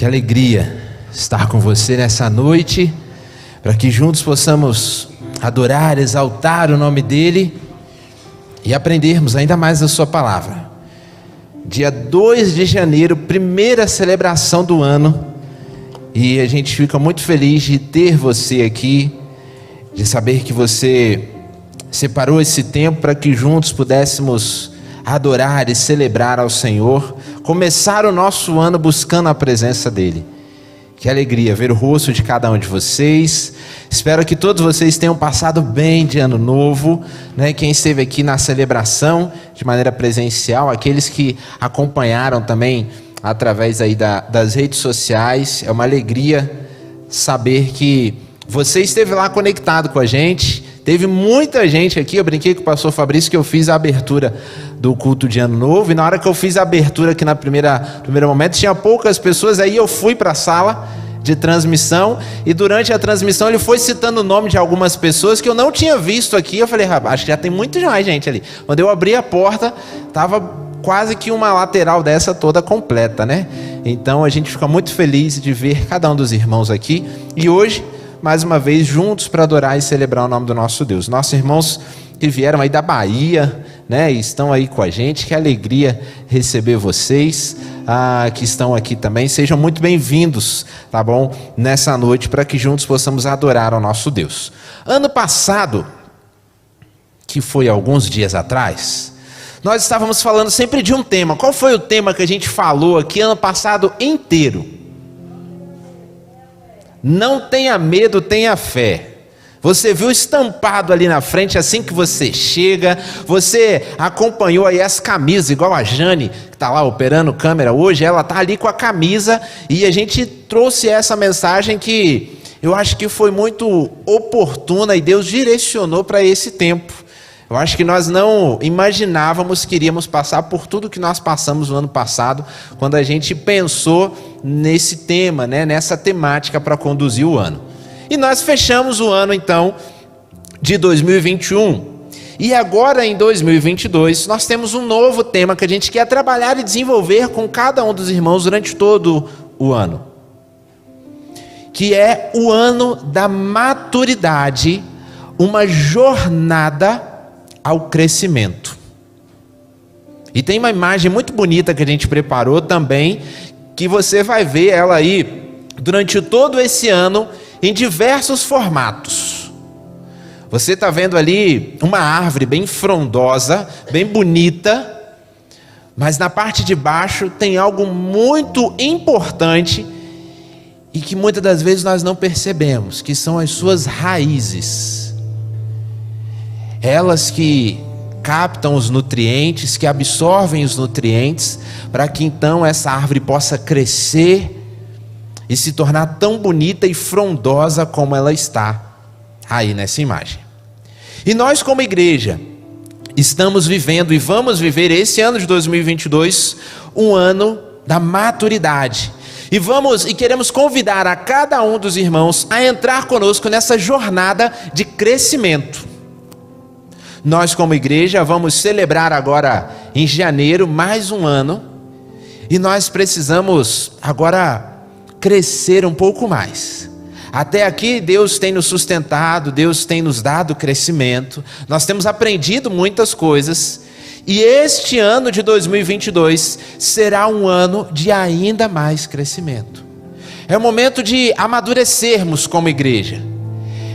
Que alegria estar com você nessa noite, para que juntos possamos adorar, exaltar o nome dEle e aprendermos ainda mais da sua palavra. Dia 2 de janeiro, primeira celebração do ano, e a gente fica muito feliz de ter você aqui, de saber que você separou esse tempo para que juntos pudéssemos adorar e celebrar ao Senhor, começar o nosso ano buscando a presença dEle. Que alegria ver o rosto de cada um de vocês. Espero que todos vocês tenham passado bem de ano novo, né? Quem esteve aqui na celebração de maneira presencial, aqueles que acompanharam também através aí das redes sociais, é uma alegria saber que você esteve lá conectado com a gente. Teve muita gente aqui, eu brinquei com o pastor Fabrício que eu fiz a abertura do culto de ano novo, e na hora que eu fiz a abertura aqui no primeiro momento, tinha poucas pessoas, aí eu fui para a sala de transmissão, e durante a transmissão ele foi citando o nome de algumas pessoas que eu não tinha visto aqui. Eu falei, acho que já tem muito mais gente ali. Quando eu abri a porta, estava quase que uma lateral dessa toda completa, né? Então a gente fica muito feliz de ver cada um dos irmãos aqui, e hoje mais uma vez juntos para adorar e celebrar o nome do nosso Deus. Nossos irmãos que vieram aí da Bahia, né, e estão aí com a gente, que alegria receber vocês, que estão aqui também. Sejam muito bem-vindos, tá bom, nessa noite, para que juntos possamos adorar ao nosso Deus. Ano passado, que foi alguns dias atrás, nós estávamos falando sempre de um tema. Qual foi o tema que a gente falou aqui ano passado inteiro? Não tenha medo, tenha fé. Você viu estampado ali na frente assim que você chega. Você acompanhou aí as camisas, igual a Jane, que está lá operando câmera hoje. Ela está ali com a camisa, e a gente trouxe essa mensagem que eu acho que foi muito oportuna, e Deus direcionou para esse tempo. Eu acho que nós não imaginávamos que iríamos passar por tudo que nós passamos no ano passado, quando a gente pensou nesse tema, né, nessa temática para conduzir o ano. E nós fechamos o ano, então, de 2021. E agora, em 2022, nós temos um novo tema que a gente quer trabalhar e desenvolver com cada um dos irmãos durante todo o ano, que é o ano da maturidade, uma jornada ao crescimento. E tem uma imagem muito bonita que a gente preparou também, que você vai ver ela aí durante todo esse ano em diversos formatos. Você está vendo ali uma árvore bem frondosa, bem bonita, mas na parte de baixo tem algo muito importante e que muitas das vezes nós não percebemos, que são as suas raízes. Elas que captam os nutrientes, que absorvem os nutrientes, para que então essa árvore possa crescer e se tornar tão bonita e frondosa como ela está aí nessa imagem. E nós, como igreja, estamos vivendo e vamos viver esse ano de 2022 um ano da maturidade. E queremos convidar a cada um dos irmãos a entrar conosco nessa jornada de crescimento. Nós, como igreja, vamos celebrar agora em janeiro mais um ano, e nós precisamos agora crescer um pouco mais. Até aqui Deus tem nos sustentado, Deus tem nos dado crescimento, nós temos aprendido muitas coisas, e este ano de 2022 será um ano de ainda mais crescimento. É o momento de amadurecermos como igreja,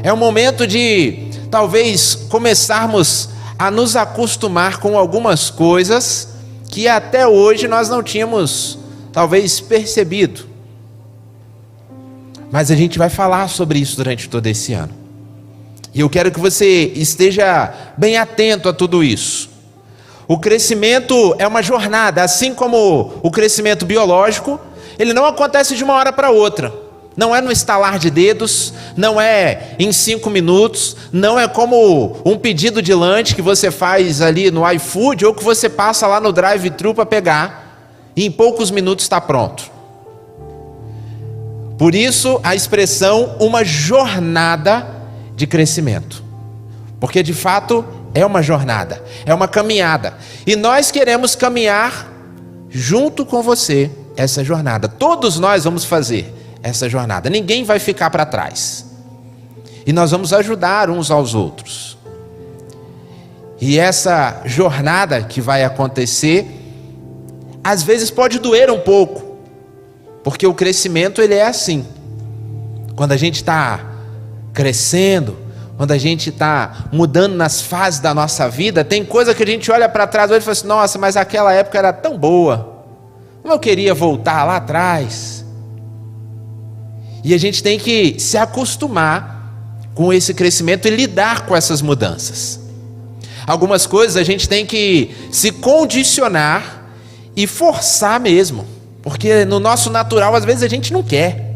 é o momento de talvez começarmos a nos acostumar com algumas coisas que até hoje nós não tínhamos talvez percebido. Mas a gente vai falar sobre isso durante todo esse ano. E eu quero que você esteja bem atento a tudo isso. O crescimento é uma jornada, assim como o crescimento biológico, ele não acontece de uma hora para outra. Não é no estalar de dedos, não é em 5 minutos, não é como um pedido de lanche que você faz ali no iFood, ou que você passa lá no drive-thru para pegar, e em poucos minutos está pronto. Por isso a expressão uma jornada de crescimento, porque de fato é uma jornada, é uma caminhada, e nós queremos caminhar junto com você essa jornada. Todos nós vamos fazer essa jornada. Ninguém vai ficar para trás. E nós vamos ajudar uns aos outros. E essa jornada que vai acontecer, às vezes pode doer um pouco, porque o crescimento ele é assim. Quando a gente está crescendo, quando a gente está mudando nas fases da nossa vida, tem coisa que a gente olha para trás hoje e fala assim, nossa, mas aquela época era tão boa, como eu queria voltar lá atrás. E a gente tem que se acostumar com esse crescimento e lidar com essas mudanças. Algumas coisas a gente tem que se condicionar e forçar mesmo, porque no nosso natural às vezes a gente não quer.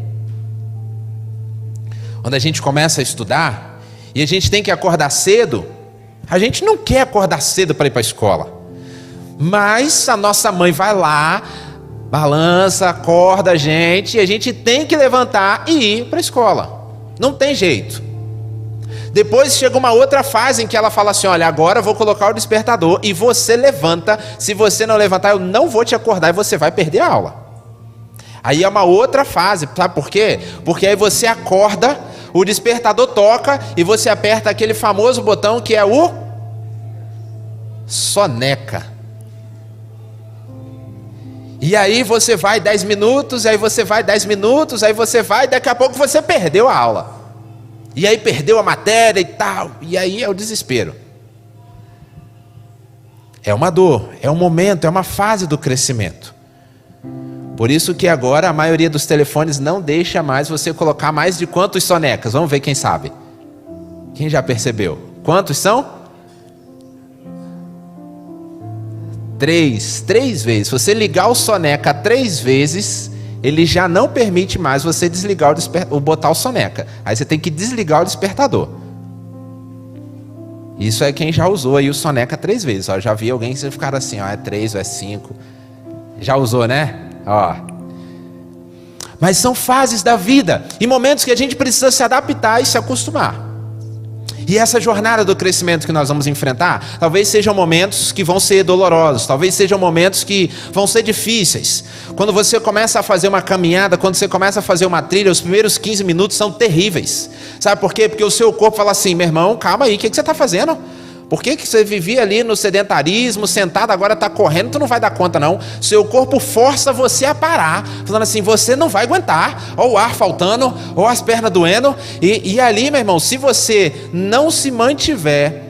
Quando a gente começa a estudar e a gente tem que acordar cedo, a gente não quer acordar cedo para ir para a escola, mas a nossa mãe vai lá, balança, acorda a gente, e a gente tem que levantar e ir para a escola, não tem jeito. Depois chega uma outra fase em que ela fala assim, olha, agora eu vou colocar o despertador e você levanta, se você não levantar eu não vou te acordar e você vai perder a aula. Aí é uma outra fase, sabe por quê? Porque aí você acorda, o despertador toca e você aperta aquele famoso botão que é o soneca. E aí você vai 10 minutos, aí você vai 10 minutos, aí você vai, daqui a pouco você perdeu a aula. E aí perdeu a matéria e tal, e aí é o desespero. É uma dor, é um momento, é uma fase do crescimento. Por isso que agora a maioria dos telefones não deixa mais você colocar mais de quantos sonecas? Vamos ver quem sabe. Quem já percebeu? Quantos são? 3 vezes. Se você ligar o soneca 3 vezes, ele já não permite mais você desligar ou botar o soneca. Aí você tem que desligar o despertador. Isso é quem já usou aí o soneca 3 vezes. Ó, já vi alguém que ficar assim, ó, é 3 ou é 5. Já usou, né? Ó. Mas são fases da vida e momentos que a gente precisa se adaptar e se acostumar. E essa jornada do crescimento que nós vamos enfrentar, talvez sejam momentos que vão ser dolorosos, talvez sejam momentos que vão ser difíceis. Quando você começa a fazer uma caminhada, quando você começa a fazer uma trilha, os primeiros 15 minutos são terríveis. Sabe por quê? Porque o seu corpo fala assim, meu irmão, calma aí, o que você está fazendo? Por que você vivia ali no sedentarismo, sentado, agora está correndo, tu não vai dar conta não. Seu corpo força você a parar, falando assim, você não vai aguentar, ou o ar faltando, ou as pernas doendo, e ali, meu irmão, se você não se mantiver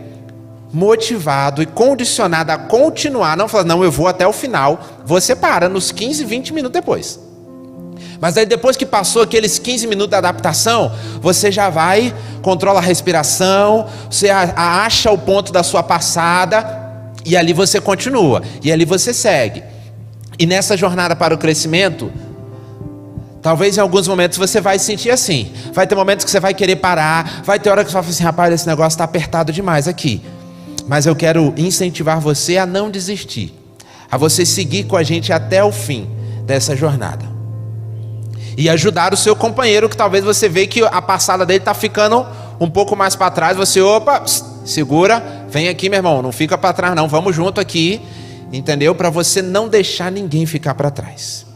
motivado e condicionado a continuar, não falar, não, eu vou até o final, você para nos 15, 20 minutos depois. Mas aí depois que passou aqueles 15 minutos da adaptação, você já vai, controla a respiração, você acha o ponto da sua passada, e ali você continua, e ali você segue. E nessa jornada para o crescimento, talvez em alguns momentos você vai sentir assim, vai ter momentos que você vai querer parar, vai ter hora que você vai falar assim, rapaz, esse negócio está apertado demais aqui. Mas eu quero incentivar você a não desistir, a você seguir com a gente até o fim dessa jornada. E ajudar o seu companheiro, que talvez você vê que a passada dele está ficando um pouco mais para trás. Você, opa, segura, vem aqui, meu irmão, não fica para trás não, vamos junto aqui, entendeu? Para você não deixar ninguém ficar para trás.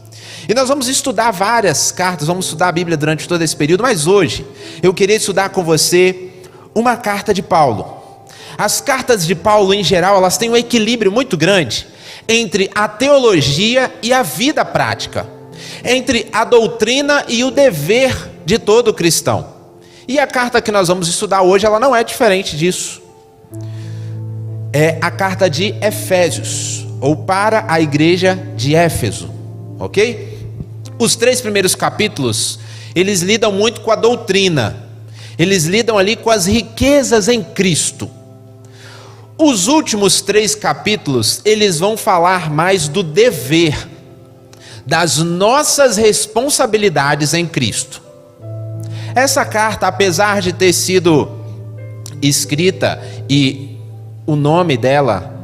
E nós vamos estudar várias cartas, vamos estudar a Bíblia durante todo esse período, mas hoje eu queria estudar com você uma carta de Paulo. As cartas de Paulo, em geral, elas têm um equilíbrio muito grande entre a teologia e a vida prática, entre a doutrina e o dever de todo cristão. E a carta que nós vamos estudar hoje, ela não é diferente disso. É a carta de Efésios, ou para a igreja de Éfeso, ok? Os 3 primeiros capítulos, eles lidam muito com a doutrina, eles lidam ali com as riquezas em Cristo. Os últimos 3 capítulos, eles vão falar mais do dever, das nossas responsabilidades em Cristo. Essa carta, apesar de ter sido escrita e o nome dela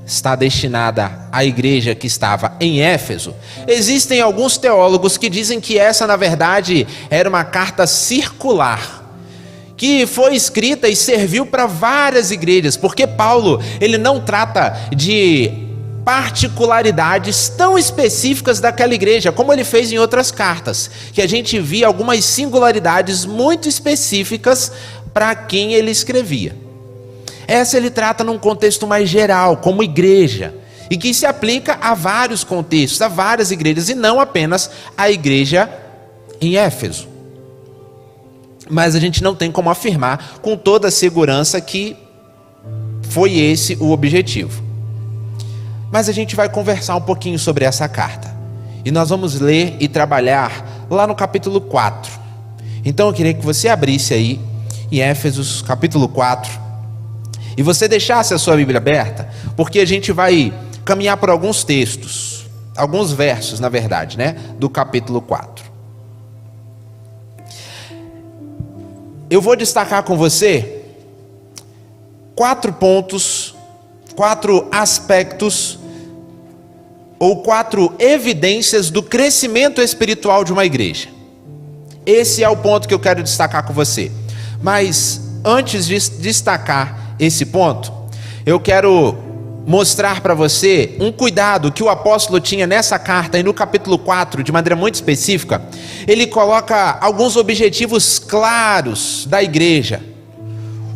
está destinada à igreja que estava em Éfeso, existem alguns teólogos que dizem que essa, na verdade, era uma carta circular, que foi escrita e serviu para várias igrejas, porque Paulo, ele não trata de particularidades tão específicas daquela igreja, como ele fez em outras cartas, que a gente via algumas singularidades muito específicas para quem ele escrevia. Essa ele trata num contexto mais geral, como igreja, e que se aplica a vários contextos, a várias igrejas, e não apenas a igreja em Éfeso. Mas a gente não tem como afirmar com toda a segurança que foi esse o objetivo. Mas a gente vai conversar um pouquinho sobre essa carta. E nós vamos ler e trabalhar lá no capítulo 4. Então eu queria que você abrisse aí em Éfesos capítulo 4. E você deixasse a sua Bíblia aberta, porque a gente vai caminhar por alguns textos, alguns versos, na verdade, né, do capítulo 4. Eu vou destacar com você 4 pontos, 4 aspectos, ou 4 evidências do crescimento espiritual de uma igreja. Esse é o ponto que eu quero destacar com você. Mas antes de destacar esse ponto, eu quero mostrar para você um cuidado que o apóstolo tinha nessa carta, e no capítulo 4, de maneira muito específica. Ele coloca alguns objetivos claros da igreja.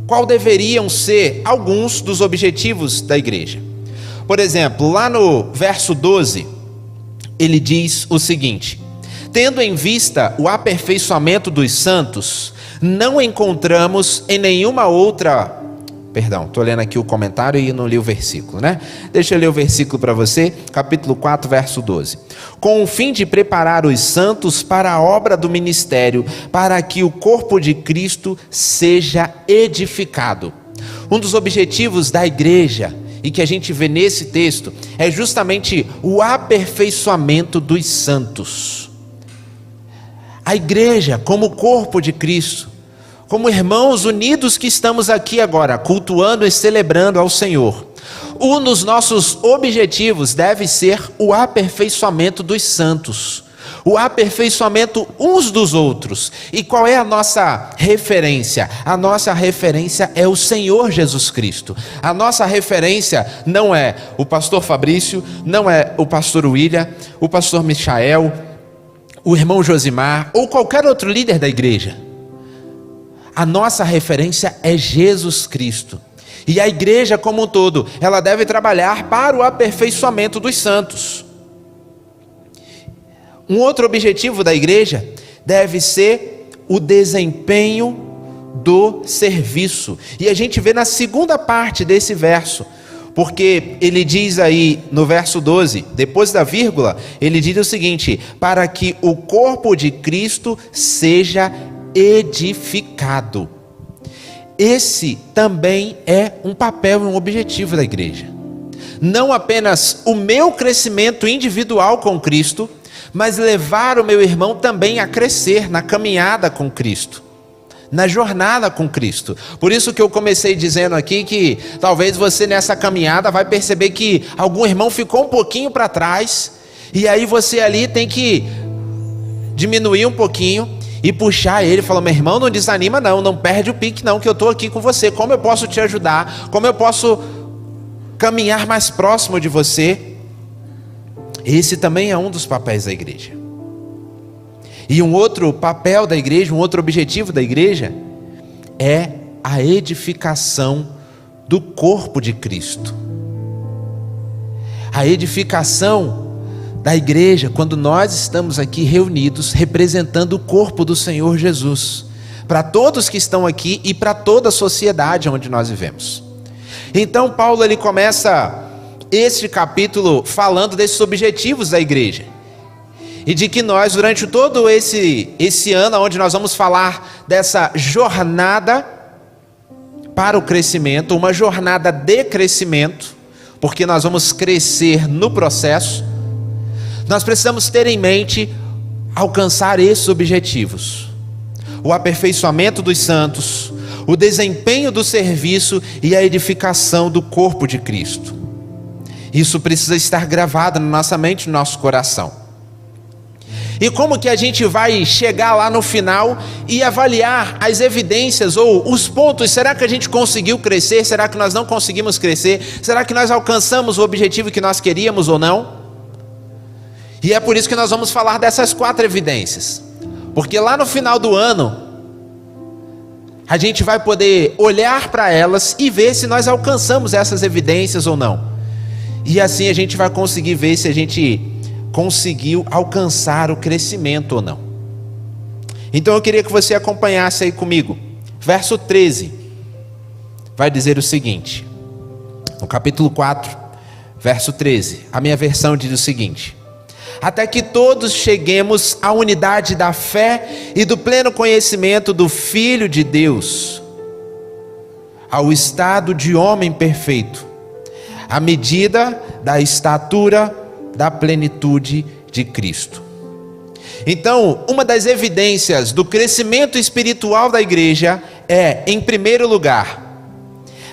Qual deveriam ser alguns dos objetivos da igreja? Por exemplo, lá no verso 12, ele diz o seguinte: tendo em vista o aperfeiçoamento dos santos, não encontramos em nenhuma outra... Perdão, estou lendo aqui o comentário e não li o versículo, né? Deixa eu ler o versículo para você, capítulo 4, verso 12. Com o fim de preparar os santos para a obra do ministério, para que o corpo de Cristo seja edificado. Um dos objetivos da igreja, e que a gente vê nesse texto, é justamente o aperfeiçoamento dos santos. A igreja, como corpo de Cristo, como irmãos unidos que estamos aqui agora, cultuando e celebrando ao Senhor, um dos nossos objetivos deve ser o aperfeiçoamento dos santos, o aperfeiçoamento uns dos outros. E qual é a nossa referência? A nossa referência é o Senhor Jesus Cristo. A nossa referência não é o pastor Fabrício, não é o pastor William, o pastor Michael, o irmão Josimar ou qualquer outro líder da igreja. A nossa referência é Jesus Cristo. E a igreja como um todo, ela deve trabalhar para o aperfeiçoamento dos santos. Um outro objetivo da igreja deve ser o desempenho do serviço. E a gente vê na segunda parte desse verso, porque ele diz aí no verso 12, depois da vírgula, ele diz o seguinte: para que o corpo de Cristo seja edificado. Esse também é um papel e um objetivo da igreja. Não apenas o meu crescimento individual com Cristo, mas levar o meu irmão também a crescer na caminhada com Cristo, na jornada com Cristo. Por isso que eu comecei dizendo aqui que talvez você nessa caminhada vai perceber que algum irmão ficou um pouquinho para trás, e aí você ali tem que diminuir um pouquinho e puxar ele, falar: meu irmão, não desanima não perde o pique não, que eu estou aqui com você. Como eu posso te ajudar? Como eu posso caminhar mais próximo de você? Esse também é um dos papéis da igreja. E um outro papel da igreja, um outro objetivo da igreja é a edificação do corpo de Cristo. A edificação da igreja, quando nós estamos aqui reunidos, representando o corpo do Senhor Jesus, para todos que estão aqui e para toda a sociedade onde nós vivemos. Então Paulo ele começa este capítulo falando desses objetivos da igreja, e de que nós, durante todo esse ano, onde nós vamos falar dessa jornada para o crescimento, uma jornada de crescimento, porque nós vamos crescer no processo, nós precisamos ter em mente alcançar esses objetivos: o aperfeiçoamento dos santos, o desempenho do serviço e a edificação do corpo de Cristo. Isso precisa estar gravado na nossa mente, no nosso coração. E como que a gente vai chegar lá no final e avaliar as evidências ou os pontos? Será que a gente conseguiu crescer? Será que nós não conseguimos crescer? Será que nós alcançamos o objetivo que nós queríamos ou não? E é por isso que nós vamos falar dessas 4 evidências. Porque lá no final do ano, a gente vai poder olhar para elas e ver se nós alcançamos essas evidências ou não. E assim a gente vai conseguir ver se a gente conseguiu alcançar o crescimento ou não. Então eu queria que você acompanhasse aí comigo. Verso 13 vai dizer o seguinte, no capítulo 4, verso 13, a minha versão diz o seguinte: até que todos cheguemos à unidade da fé e do pleno conhecimento do Filho de Deus, ao estado de homem perfeito, à medida da estatura da plenitude de Cristo. Então, uma das evidências do crescimento espiritual da igreja é, em primeiro lugar,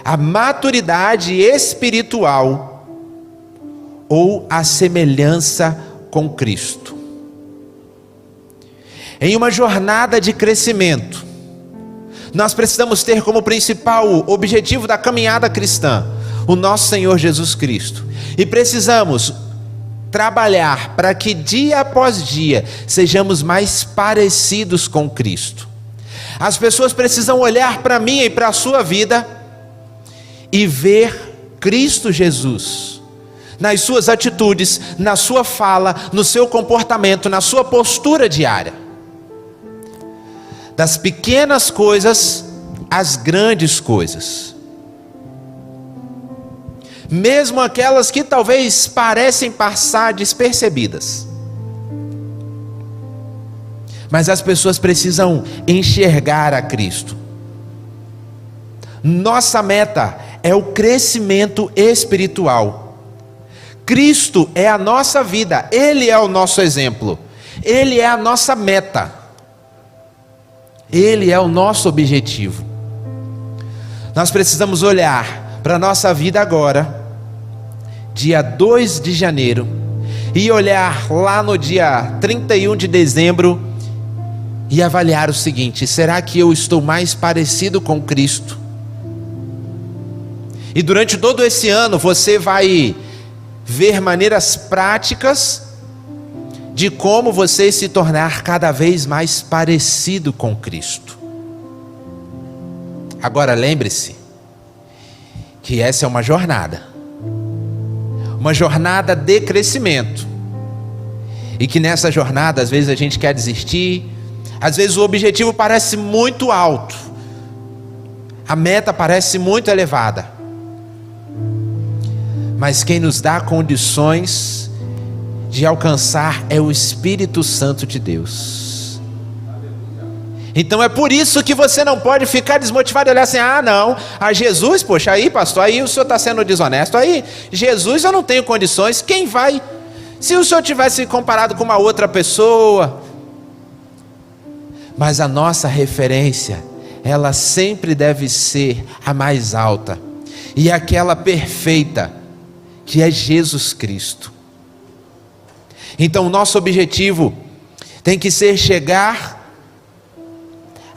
a maturidade espiritual ou a semelhança com Cristo. Em uma jornada de crescimento, nós precisamos ter como principal objetivo da caminhada cristã o nosso Senhor Jesus Cristo. E precisamos trabalhar para que dia após dia sejamos mais parecidos com Cristo. As pessoas precisam olhar para mim e para a sua vida e ver Cristo Jesus nas suas atitudes, na sua fala, no seu comportamento, na sua postura diária. Das pequenas coisas às grandes coisas. Mesmo aquelas que talvez parecem passar despercebidas. Mas as pessoas precisam enxergar a Cristo. Nossa meta é o crescimento espiritual. Cristo é a nossa vida, Ele é o nosso exemplo, Ele é a nossa meta, Ele é o nosso objetivo. Nós precisamos olhar para a nossa vida agora, dia 2 de janeiro, e olhar lá no dia 31 de dezembro e avaliar o seguinte: será que eu estou mais parecido com Cristo? E durante todo esse ano você vai ver maneiras práticas de como você se tornar cada vez mais parecido com Cristo. Agora lembre-se que essa é uma jornada de crescimento, e que nessa jornada às vezes a gente quer desistir, às vezes o objetivo parece muito alto, a meta parece muito elevada, mas quem nos dá condições de alcançar é o Espírito Santo de Deus. Então é por isso que você não pode ficar desmotivado e olhar assim: ah não, a Jesus, poxa, aí pastor, aí o senhor está sendo desonesto, aí Jesus eu não tenho condições, quem vai? Se o senhor tivesse comparado com uma outra pessoa. Mas a nossa referência, ela sempre deve ser a mais alta, e aquela perfeita, que é Jesus Cristo. Então o nosso objetivo tem que ser chegar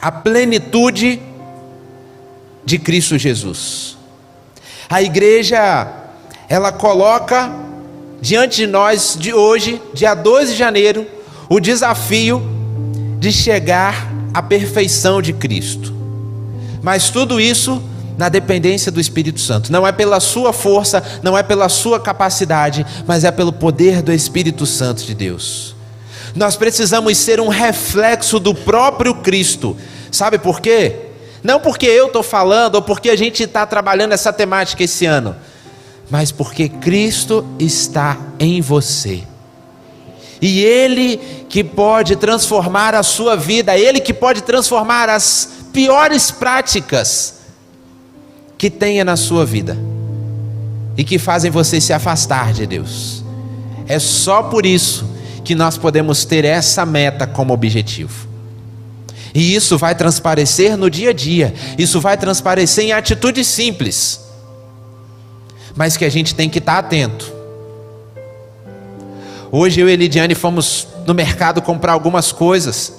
à plenitude de Cristo Jesus. A igreja, ela coloca diante de nós, de hoje, dia 2 de janeiro, o desafio de chegar à perfeição de Cristo. Mas tudo isso na dependência do Espírito Santo. Não é pela sua força, não é pela sua capacidade, mas é pelo poder do Espírito Santo de Deus. Nós precisamos ser um reflexo do próprio Cristo. Sabe por quê? Não porque eu estou falando, ou porque a gente está trabalhando essa temática esse ano, mas porque Cristo está em você. E Ele que pode transformar a sua vida, Ele que pode transformar as piores práticas que tenha na sua vida e que fazem você se afastar de Deus. É só por isso que nós podemos ter essa meta como objetivo. E isso vai transparecer no dia a dia, isso vai transparecer em atitudes simples, mas que a gente tem que estar atento. Hoje eu e Elidiane fomos no mercado comprar algumas coisas.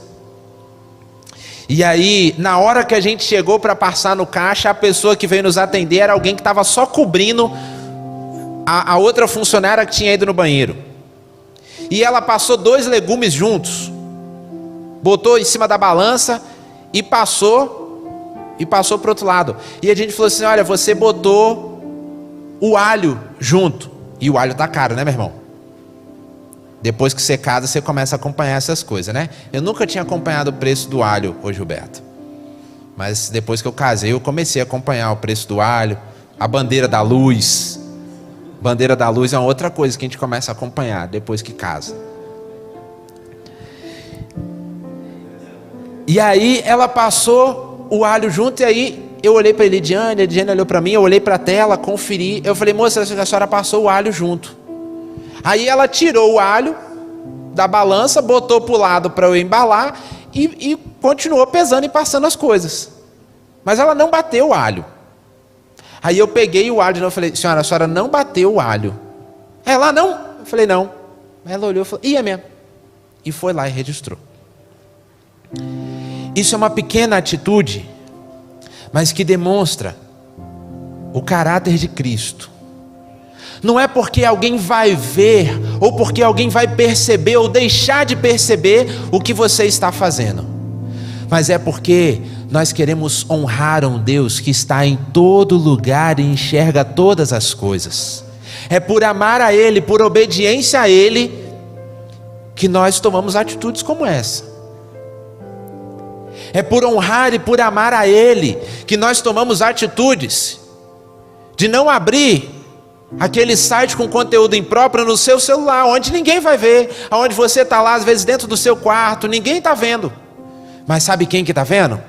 E aí, na hora que a gente chegou para passar no caixa, a pessoa que veio nos atender era alguém que estava só cobrindo a outra funcionária que tinha ido no banheiro. E ela passou 2 legumes juntos, botou em cima da balança e passou para o outro lado. E a gente falou assim: olha, você botou o alho junto. E o alho tá caro, né, meu irmão? Depois que você casa, você começa a acompanhar essas coisas, né? Eu nunca tinha acompanhado o preço do alho, ô Gilberto. Mas depois que eu casei, eu comecei a acompanhar o preço do alho, a bandeira da luz. Bandeira da luz é uma outra coisa que a gente começa a acompanhar depois que casa. E aí ela passou o alho junto, e aí eu olhei para a Elidiane olhou para mim, eu olhei para a tela, conferi. Eu falei: moça, a senhora passou o alho junto. Aí ela tirou o alho da balança, botou para o lado para eu embalar e continuou pesando e passando as coisas. Mas ela não bateu o alho. Aí eu peguei o alho de novo e falei: senhora, a senhora não bateu o alho. Ela: não. Eu falei: não. Ela olhou e falou: é mesmo. E foi lá e registrou. Isso é uma pequena atitude, mas que demonstra o caráter de Cristo. Não é porque alguém vai ver, ou porque alguém vai perceber, ou deixar de perceber o que você está fazendo, mas é porque nós queremos honrar um Deus que está em todo lugar e enxerga todas as coisas. É por amar a Ele, por obediência a Ele, que nós tomamos atitudes como essa. É por honrar e por amar a Ele que nós tomamos atitudes de não abrir aquele site com conteúdo impróprio no seu celular, onde ninguém vai ver, onde você está lá às vezes dentro do seu quarto, ninguém está vendo. Mas sabe quem que está vendo?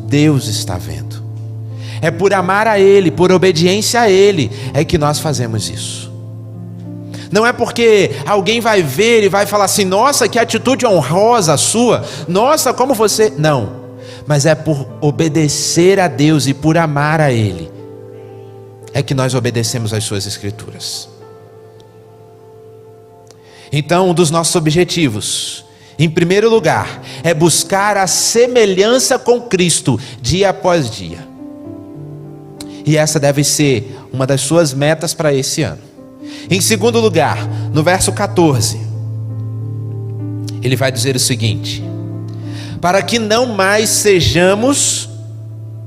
Deus está vendo. É por amar a Ele, por obediência a Ele, é que nós fazemos isso. Não é porque alguém vai ver e vai falar assim: nossa, que atitude honrosa a sua, nossa, como você... Não, mas é por obedecer a Deus e por amar a Ele, é que nós obedecemos às suas escrituras. Então, um dos nossos objetivos, em primeiro lugar, é buscar a semelhança com Cristo, dia após dia. E essa deve ser uma das suas metas para esse ano. Em segundo lugar, no verso 14, ele vai dizer o seguinte: para que não mais sejamos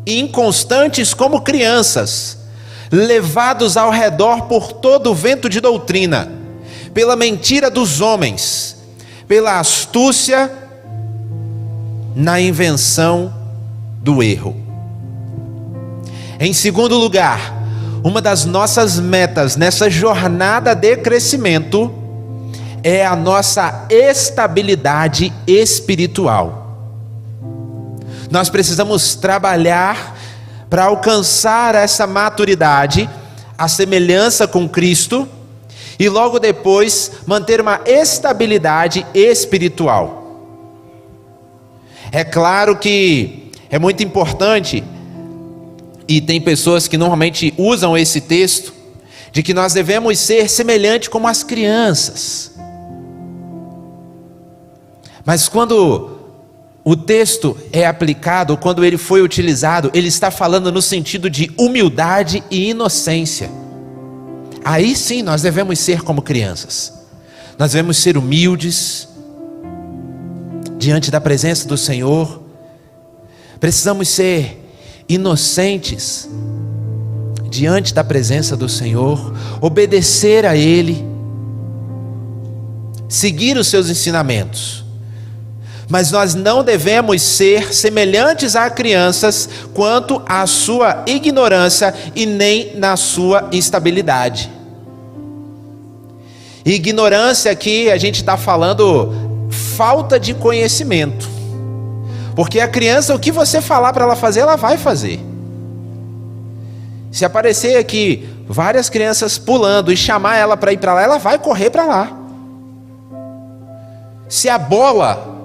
inconstantes como crianças, levados ao redor por todo o vento de doutrina, pela mentira dos homens, pela astúcia na invenção do erro. Em segundo lugar, uma das nossas metas nessa jornada de crescimento é a nossa estabilidade espiritual. Nós precisamos trabalhar para alcançar essa maturidade, a semelhança com Cristo, e logo depois manter uma estabilidade espiritual. É claro que é muito importante, e tem pessoas que normalmente usam esse texto, de que nós devemos ser semelhantes como as crianças. Mas quando o texto é aplicado, quando ele foi utilizado, ele está falando no sentido de humildade e inocência. Aí sim nós devemos ser como crianças. Nós devemos ser humildes diante da presença do Senhor. Precisamos ser inocentes diante da presença do Senhor, obedecer a Ele, seguir os seus ensinamentos. Mas nós não devemos ser semelhantes a crianças quanto à sua ignorância e nem na sua instabilidade. Ignorância aqui a gente está falando falta de conhecimento. Porque a criança, o que você falar para ela fazer, ela vai fazer. Se aparecer aqui várias crianças pulando e chamar ela para ir para lá, ela vai correr para lá. Se a bola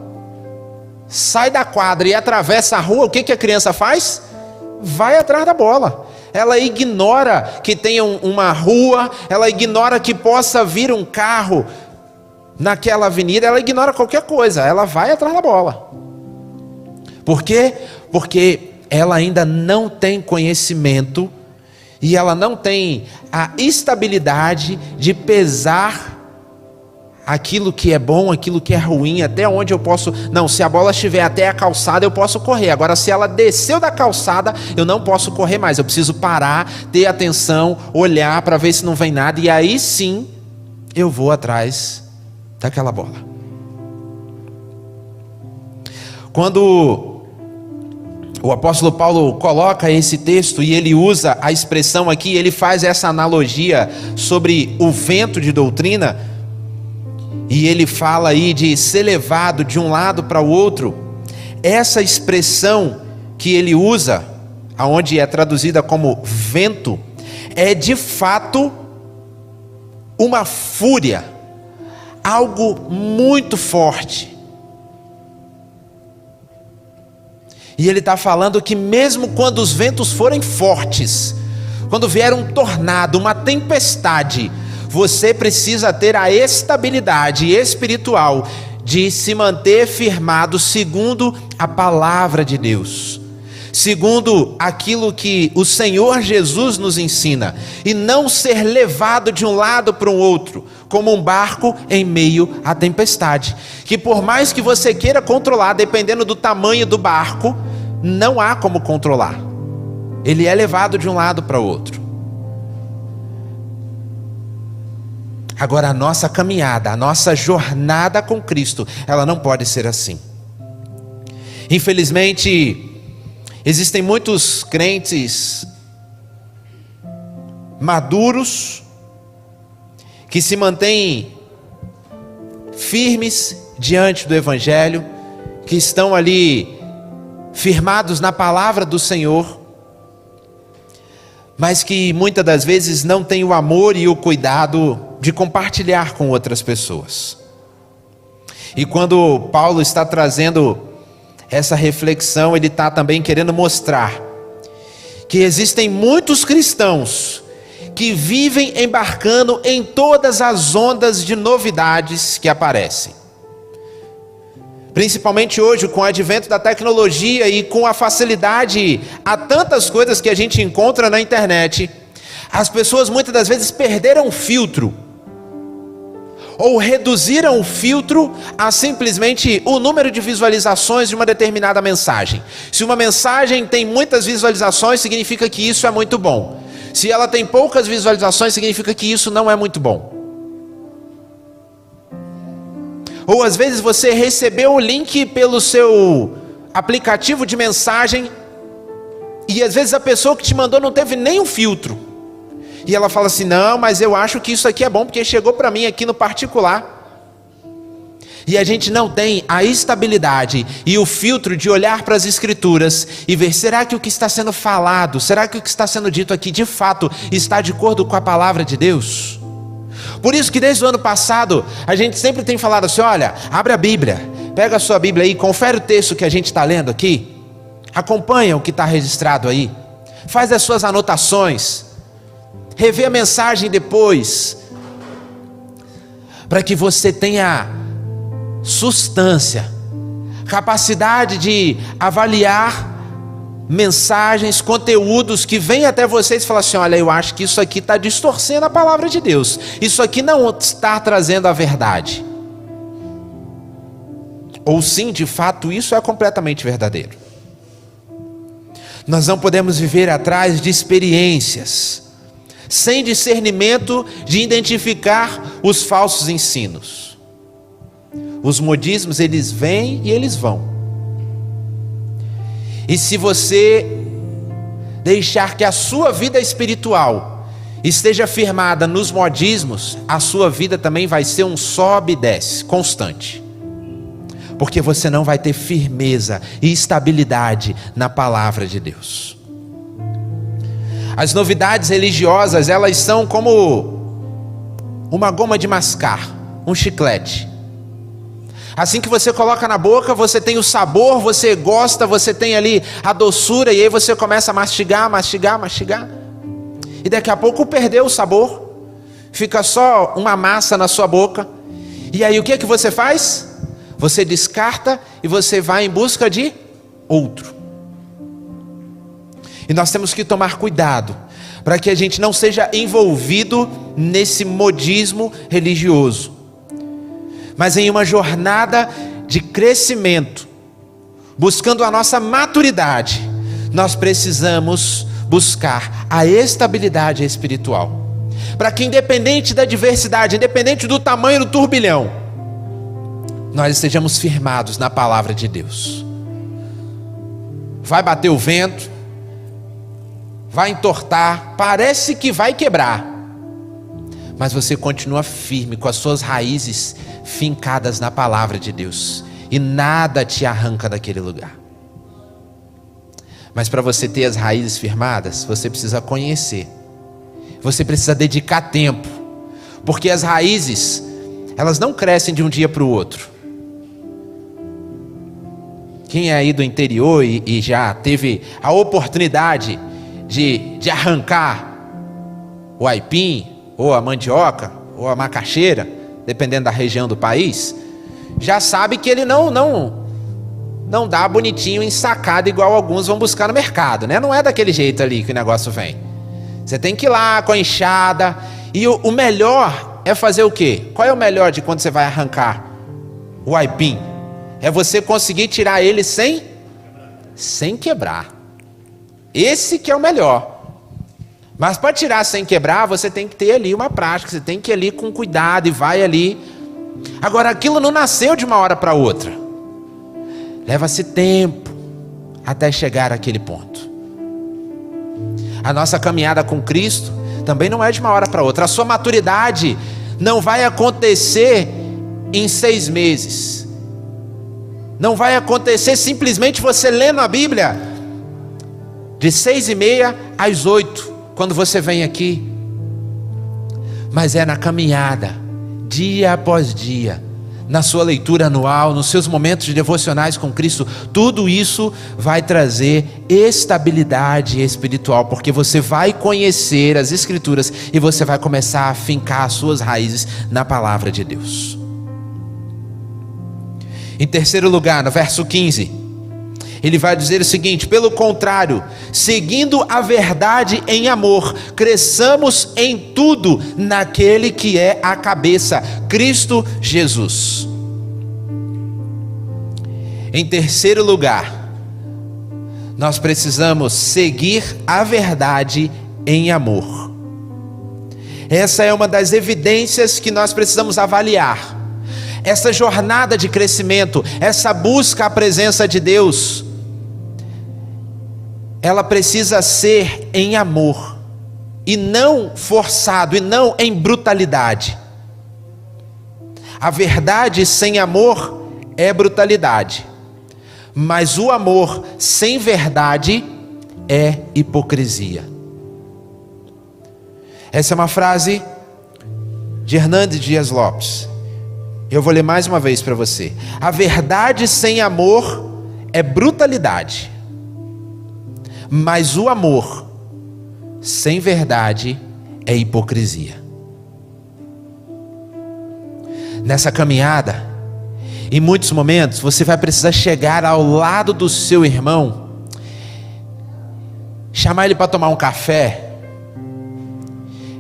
sai da quadra e atravessa a rua, o que a criança faz? Vai atrás da bola. Ela ignora que tenha uma rua, ela ignora que possa vir um carro naquela avenida, ela ignora qualquer coisa, ela vai atrás da bola. Por quê? Porque ela ainda não tem conhecimento e ela não tem a estabilidade de pesar aquilo que é bom, aquilo que é ruim, até onde eu posso... Não, se a bola estiver até a calçada, eu posso correr. Agora, se ela desceu da calçada, eu não posso correr mais. Eu preciso parar, ter atenção, olhar para ver se não vem nada. E aí sim, eu vou atrás daquela bola. Quando o apóstolo Paulo coloca esse texto e ele usa a expressão aqui, ele faz essa analogia sobre o vento de doutrina, e ele fala aí de ser levado de um lado para o outro. Essa expressão que ele usa, aonde é traduzida como vento, é de fato uma fúria, algo muito forte. E ele está falando que mesmo quando os ventos forem fortes, quando vier um tornado, uma tempestade, você precisa ter a estabilidade espiritual de se manter firmado segundo a palavra de Deus, segundo aquilo que o Senhor Jesus nos ensina, e não ser levado de um lado para o outro, como um barco em meio à tempestade, que por mais que você queira controlar, dependendo do tamanho do barco, não há como controlar, ele é levado de um lado para o outro. Agora, a nossa caminhada, a nossa jornada com Cristo, ela não pode ser assim. Infelizmente, existem muitos crentes maduros que se mantêm firmes diante do Evangelho, que estão ali firmados na palavra do Senhor, mas que muitas das vezes não têm o amor e o cuidado de compartilhar com outras pessoas. E quando Paulo está trazendo essa reflexão, ele está também querendo mostrar que existem muitos cristãos que vivem embarcando em todas as ondas de novidades que aparecem. Principalmente hoje, com o advento da tecnologia e com a facilidade a tantas coisas que a gente encontra na internet, as pessoas muitas das vezes perderam o filtro, ou reduziram o filtro a simplesmente o número de visualizações de uma determinada mensagem. Se uma mensagem tem muitas visualizações, significa que isso é muito bom. Se ela tem poucas visualizações, significa que isso não é muito bom. Ou às vezes você recebeu o link pelo seu aplicativo de mensagem, e às vezes a pessoa que te mandou não teve nem um filtro, e ela fala assim: não, mas eu acho que isso aqui é bom porque chegou para mim aqui no particular. E a gente não tem a estabilidade e o filtro de olhar para as escrituras e ver, será que o que está sendo falado, será que o que está sendo dito aqui de fato está de acordo com a palavra de Deus? Por isso que desde o ano passado a gente sempre tem falado assim: olha, abre a Bíblia, pega a sua Bíblia aí, confere o texto que a gente está lendo aqui, acompanha o que está registrado aí, faz as suas anotações, revê a mensagem depois, para que você tenha substância, capacidade de avaliar mensagens, conteúdos que vêm até vocês e falam assim: olha, eu acho que isso aqui está distorcendo a palavra de Deus, isso aqui não está trazendo a verdade. Ou sim, de fato, isso é completamente verdadeiro. Nós não podemos viver atrás de experiências, sem discernimento de identificar os falsos ensinos. Os modismos, eles vêm e eles vão. E se você deixar que a sua vida espiritual esteja firmada nos modismos, a sua vida também vai ser um sobe e desce constante. Porque você não vai ter firmeza e estabilidade na palavra de Deus. As novidades religiosas, elas são como uma goma de mascar, um chiclete. Assim que você coloca na boca, você tem o sabor, você gosta, você tem ali a doçura, e aí você começa a mastigar, mastigar, mastigar. E daqui a pouco perdeu o sabor, fica só uma massa na sua boca. E aí o que é que você faz? Você descarta e você vai em busca de outro. E nós temos que tomar cuidado para que a gente não seja envolvido nesse modismo religioso, mas em uma jornada de crescimento, buscando a nossa maturidade. Nós precisamos buscar a estabilidade espiritual, para que independente da diversidade, independente do tamanho do turbilhão, nós estejamos firmados na palavra de Deus. Vai bater o vento, vai entortar, parece que vai quebrar, mas você continua firme com as suas raízes fincadas na palavra de Deus, e nada te arranca daquele lugar. Mas para você ter as raízes firmadas, você precisa conhecer, você precisa dedicar tempo, porque as raízes, elas não crescem de um dia para o outro. Quem é aí do interior e já teve a oportunidade de arrancar o aipim, ou a mandioca, ou a macaxeira, dependendo da região do país, já sabe que ele não dá bonitinho ensacado igual alguns vão buscar no mercado, né? Não é daquele jeito ali que o negócio vem. Você tem que ir lá com a enxada, e o melhor é fazer o quê? Qual é o melhor de quando você vai arrancar o aipim? É você conseguir tirar ele sem quebrar. Esse que é o melhor. Mas para tirar sem quebrar, você tem que ter ali uma prática, você tem que ir ali com cuidado e vai ali. Agora, aquilo não nasceu de uma hora para outra. Leva-se tempo até chegar àquele ponto. A nossa caminhada com Cristo também não é de uma hora para outra. A sua maturidade não vai acontecer em 6 meses. Não vai acontecer simplesmente você lendo a Bíblia de 6:30 às 8, quando você vem aqui. Mas é na caminhada, dia após dia, na sua leitura anual, nos seus momentos de devocionais com Cristo. Tudo isso vai trazer estabilidade espiritual, porque você vai conhecer as Escrituras e você vai começar a fincar as suas raízes na palavra de Deus. Em terceiro lugar, no verso 15, ele vai dizer o seguinte: pelo contrário, seguindo a verdade em amor, cresçamos em tudo naquele que é a cabeça, Cristo Jesus. Em terceiro lugar, nós precisamos seguir a verdade em amor. Essa é uma das evidências que nós precisamos avaliar. Essa jornada de crescimento, essa busca à presença de Deus, ela precisa ser em amor, e não forçado, e não em brutalidade. A verdade sem amor é brutalidade, mas o amor sem verdade é hipocrisia. Essa é uma frase de Hernandes Dias Lopes. Eu vou ler mais uma vez para você. A verdade sem amor é brutalidade, mas o amor sem verdade é hipocrisia. Nessa caminhada, em muitos momentos, você vai precisar chegar ao lado do seu irmão, chamar ele para tomar um café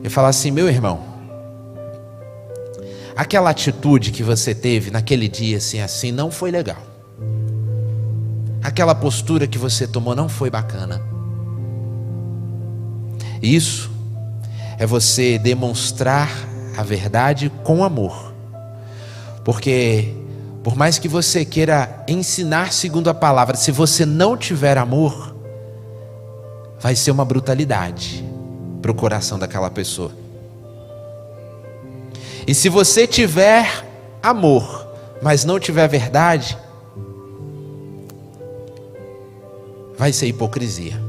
e falar assim: meu irmão, aquela atitude que você teve naquele dia assim não foi legal. Aquela postura que você tomou não foi bacana. Isso é você demonstrar a verdade com amor. Porque por mais que você queira ensinar segundo a palavra, se você não tiver amor, vai ser uma brutalidade para o coração daquela pessoa. E se você tiver amor, mas não tiver verdade, vai ser hipocrisia.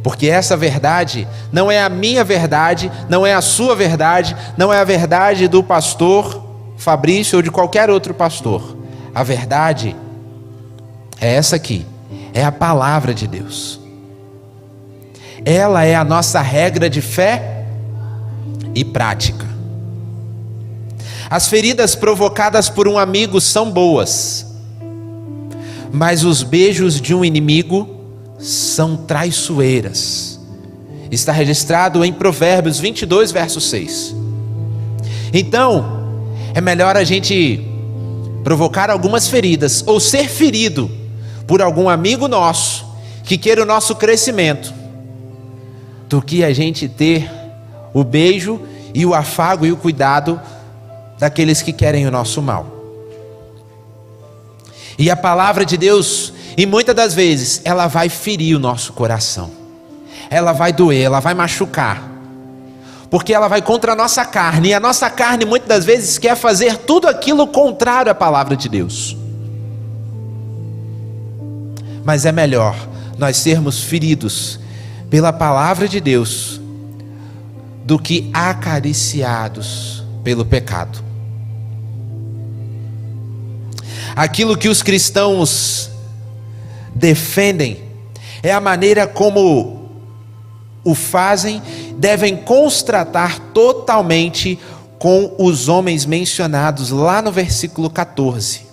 Porque essa verdade não é a minha verdade, não é a sua verdade, não é a verdade do pastor Fabrício ou de qualquer outro pastor. A verdade é essa aqui, é a palavra de Deus. Ela é a nossa regra de fé e prática. As feridas provocadas por um amigo são boas, mas os beijos de um inimigo são traiçoeiras. Está registrado em Provérbios 22, verso 6. Então, é melhor a gente provocar algumas feridas, ou ser ferido por algum amigo nosso, que queira o nosso crescimento, do que a gente ter o beijo e o afago e o cuidado daqueles que querem o nosso mal. E a palavra de Deus, e muitas das vezes, ela vai ferir o nosso coração, ela vai doer, ela vai machucar, porque ela vai contra a nossa carne, e a nossa carne muitas das vezes quer fazer tudo aquilo contrário à palavra de Deus. Mas é melhor nós sermos feridos pela palavra de Deus do que acariciados pelo pecado. Aquilo que os cristãos defendem é a maneira como o fazem, devem constratar totalmente com os homens mencionados lá no versículo 14.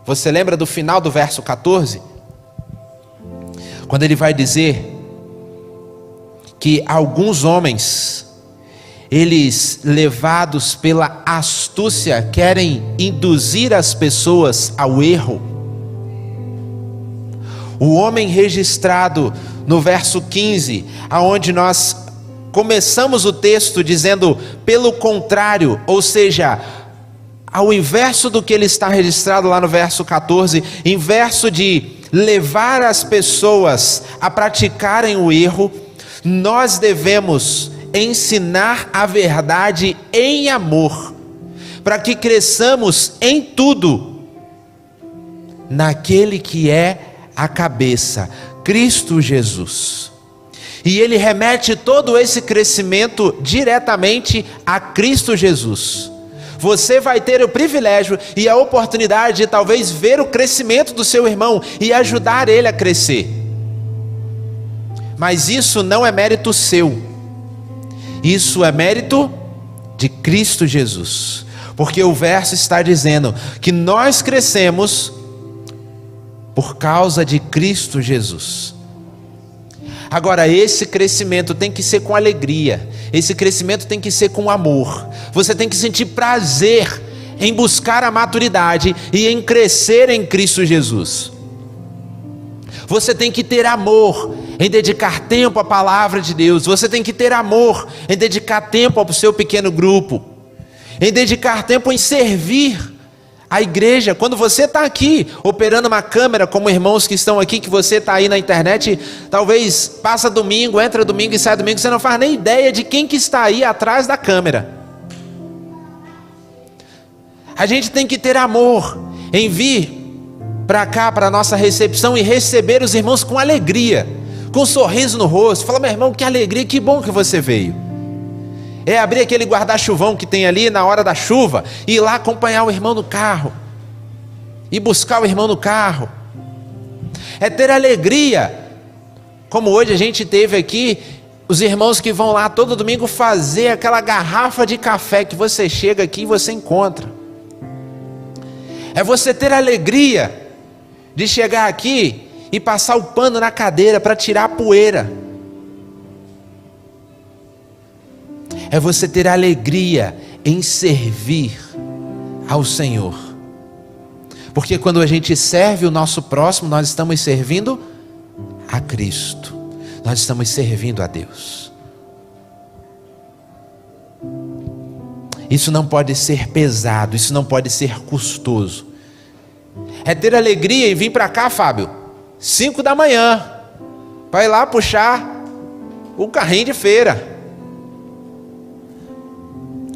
Você lembra do final do verso 14? Quando ele vai dizer que alguns homens, eles, levados pela astúcia, querem induzir as pessoas ao erro. O homem registrado no verso 15, aonde nós começamos o texto dizendo pelo contrário, ou seja, ao inverso do que ele está registrado lá no verso 14, em verso de levar as pessoas a praticarem o erro, nós devemos ensinar a verdade em amor, para que cresçamos em tudo, naquele que é a cabeça, Cristo Jesus. E ele remete todo esse crescimento diretamente a Cristo Jesus. Você vai ter o privilégio e a oportunidade de talvez ver o crescimento do seu irmão e ajudar ele a crescer. Mas isso não é mérito seu. Isso é mérito de Cristo Jesus. Porque o verso está dizendo que nós crescemos por causa de Cristo Jesus. Agora, esse crescimento tem que ser com alegria, esse crescimento tem que ser com amor. Você tem que sentir prazer em buscar a maturidade e em crescer em Cristo Jesus. Você tem que ter amor em dedicar tempo à palavra de Deus. Você tem que ter amor em dedicar tempo ao seu pequeno grupo, em dedicar tempo em servir a igreja. Quando você está aqui operando uma câmera, como irmãos que estão aqui, que você está aí na internet, talvez passa domingo, entra domingo e sai domingo, você não faz nem ideia de quem que está aí atrás da câmera. A gente tem que ter amor em vir para cá, para a nossa recepção, e receber os irmãos com alegria, com um sorriso no rosto. Fala: meu irmão, que alegria, que bom que você veio. É abrir aquele guarda-chuvão que tem ali na hora da chuva, e ir lá acompanhar o irmão no carro, e buscar o irmão no carro. É ter alegria, como hoje a gente teve aqui, os irmãos que vão lá todo domingo fazer aquela garrafa de café que você chega aqui e você encontra. É você ter alegria de chegar aqui e passar o pano na cadeira para tirar a poeira. É você ter alegria em servir ao Senhor. Porque quando a gente serve o nosso próximo, nós estamos servindo a Cristo. Nós estamos servindo a Deus. Isso não pode ser pesado, isso não pode ser custoso. É ter alegria em vir para cá, Fábio, 5 da manhã, para ir lá puxar o carrinho de feira.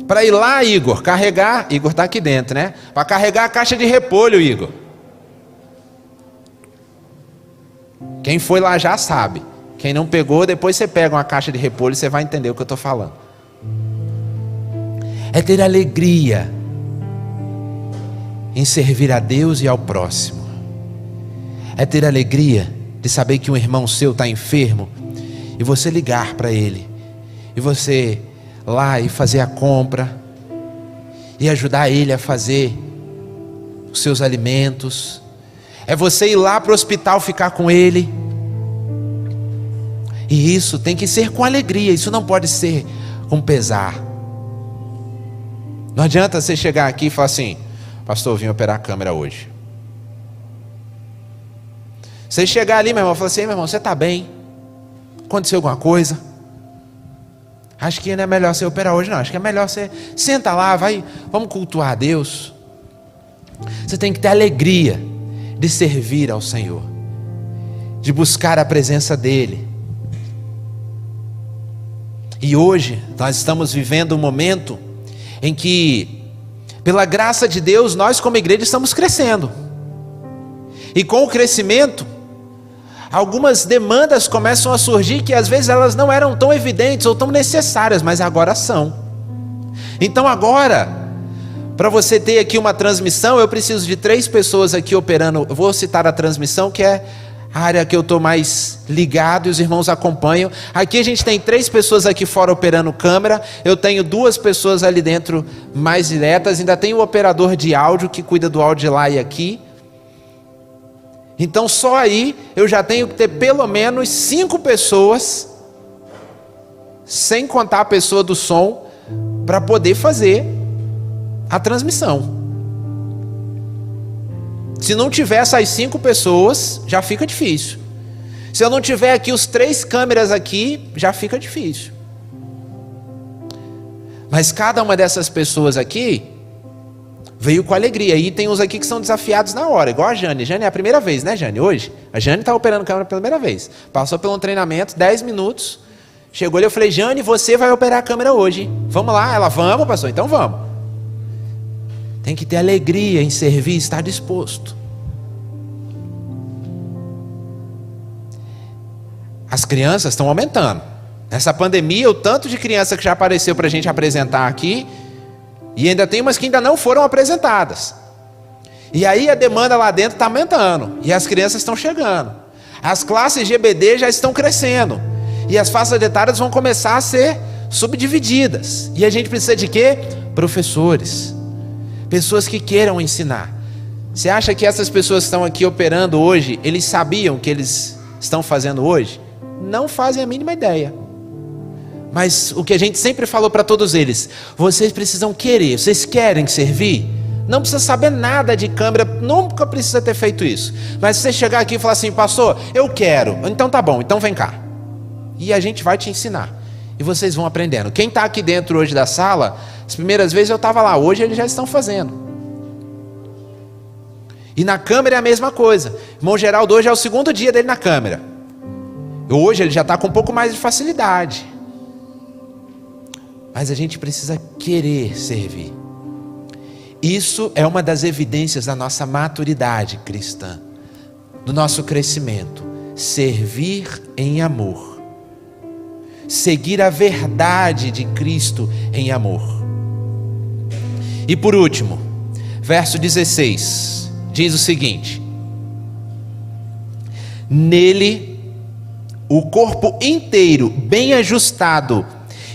Para ir lá, Igor, carregar, Igor está aqui dentro, né? Para carregar a caixa de repolho, Igor. Quem foi lá já sabe. Quem não pegou, depois você pega uma caixa de repolho e você vai entender o que eu estou falando. É ter alegria em servir a Deus e ao próximo. É ter alegria de saber que um irmão seu está enfermo e você ligar para ele, e você lá e fazer a compra, e ajudar ele a fazer os seus alimentos. É você ir lá para o hospital ficar com ele. E isso tem que ser com alegria, isso não pode ser com pesar. Não adianta você chegar aqui e falar assim: pastor, eu vim operar a câmera hoje. Você chegar ali, meu irmão, e falar assim: meu irmão, você está bem? Aconteceu alguma coisa? Acho que não é melhor você operar hoje não, acho que é melhor você senta lá, vamos cultuar a Deus. Você tem que ter alegria de servir ao Senhor, de buscar a presença dEle. E hoje nós estamos vivendo um momento em que, pela graça de Deus, nós como igreja estamos crescendo. E com o crescimento, algumas demandas começam a surgir que às vezes elas não eram tão evidentes ou tão necessárias, mas agora são. Então agora, para você ter aqui uma transmissão, eu preciso de 3 pessoas aqui operando. Eu vou citar a transmissão, que é a área que eu estou mais ligado e os irmãos acompanham. Aqui a gente tem 3 pessoas aqui fora operando câmera. Eu tenho 2 pessoas ali dentro mais diretas. Ainda tem o operador de áudio que cuida do áudio lá e aqui. Então só aí eu já tenho que ter pelo menos 5 pessoas, sem contar a pessoa do som, para poder fazer a transmissão. Se não tiver essas 5 pessoas, já fica difícil. Se eu não tiver aqui os 3 câmeras aqui, já fica difícil. Mas cada uma dessas pessoas aqui veio com alegria. E tem uns aqui que são desafiados na hora, igual a Jane. Jane é a primeira vez, né, Jane? Hoje, a Jane está operando câmera pela primeira vez. Passou pelo treinamento, 10 minutos. Chegou ali, eu falei: Jane, você vai operar a câmera hoje, hein? Vamos lá? Ela: vamos, pastor, então vamos. Tem que ter alegria em servir, estar disposto. As crianças estão aumentando. Nessa pandemia, o tanto de criança que já apareceu para a gente apresentar aqui, e ainda tem umas que ainda não foram apresentadas. E aí a demanda lá dentro está aumentando, e as crianças estão chegando. As classes GBD já estão crescendo, e as faixas etárias vão começar a ser subdivididas. E a gente precisa de quê? Professores. Pessoas que queiram ensinar. Você acha que essas pessoas que estão aqui operando hoje, eles sabiam o que eles estão fazendo hoje? Não fazem a mínima ideia. Mas o que a gente sempre falou para todos eles: vocês precisam querer, vocês querem servir? Não precisa saber nada de câmera, nunca precisa ter feito isso. Mas se você chegar aqui e falar assim: pastor, eu quero, então tá bom, então vem cá. E a gente vai te ensinar. E vocês vão aprendendo. Quem está aqui dentro hoje da sala, as primeiras vezes eu estava lá, hoje eles já estão fazendo. E na câmera é a mesma coisa. O irmão Geraldo hoje é o 2º dia dele na câmera. Hoje ele já está com um pouco mais de facilidade. Mas a gente precisa querer servir. Isso é uma das evidências da nossa maturidade cristã, do nosso crescimento. Servir em amor. Seguir a verdade de Cristo em amor. E por último, verso 16, diz o seguinte: nele, o corpo inteiro, bem ajustado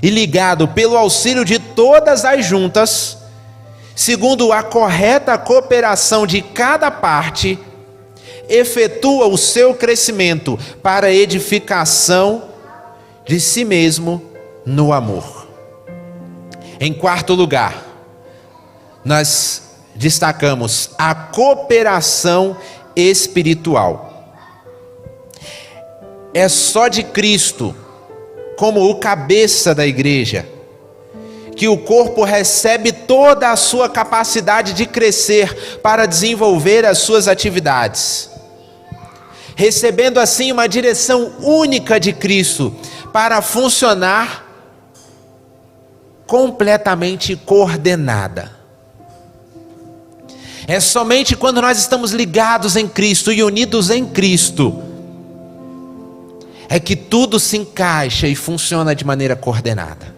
e ligado pelo auxílio de todas as juntas, segundo a correta cooperação de cada parte, efetua o seu crescimento para a edificação de si mesmo no amor. Em 4º lugar, nós destacamos a cooperação espiritual. É só de Cristo, como o cabeça da igreja, que o corpo recebe toda a sua capacidade de crescer para desenvolver as suas atividades, recebendo assim uma direção única de Cristo para funcionar completamente coordenada. É somente quando nós estamos ligados em Cristo e unidos em Cristo é que tudo se encaixa e funciona de maneira coordenada.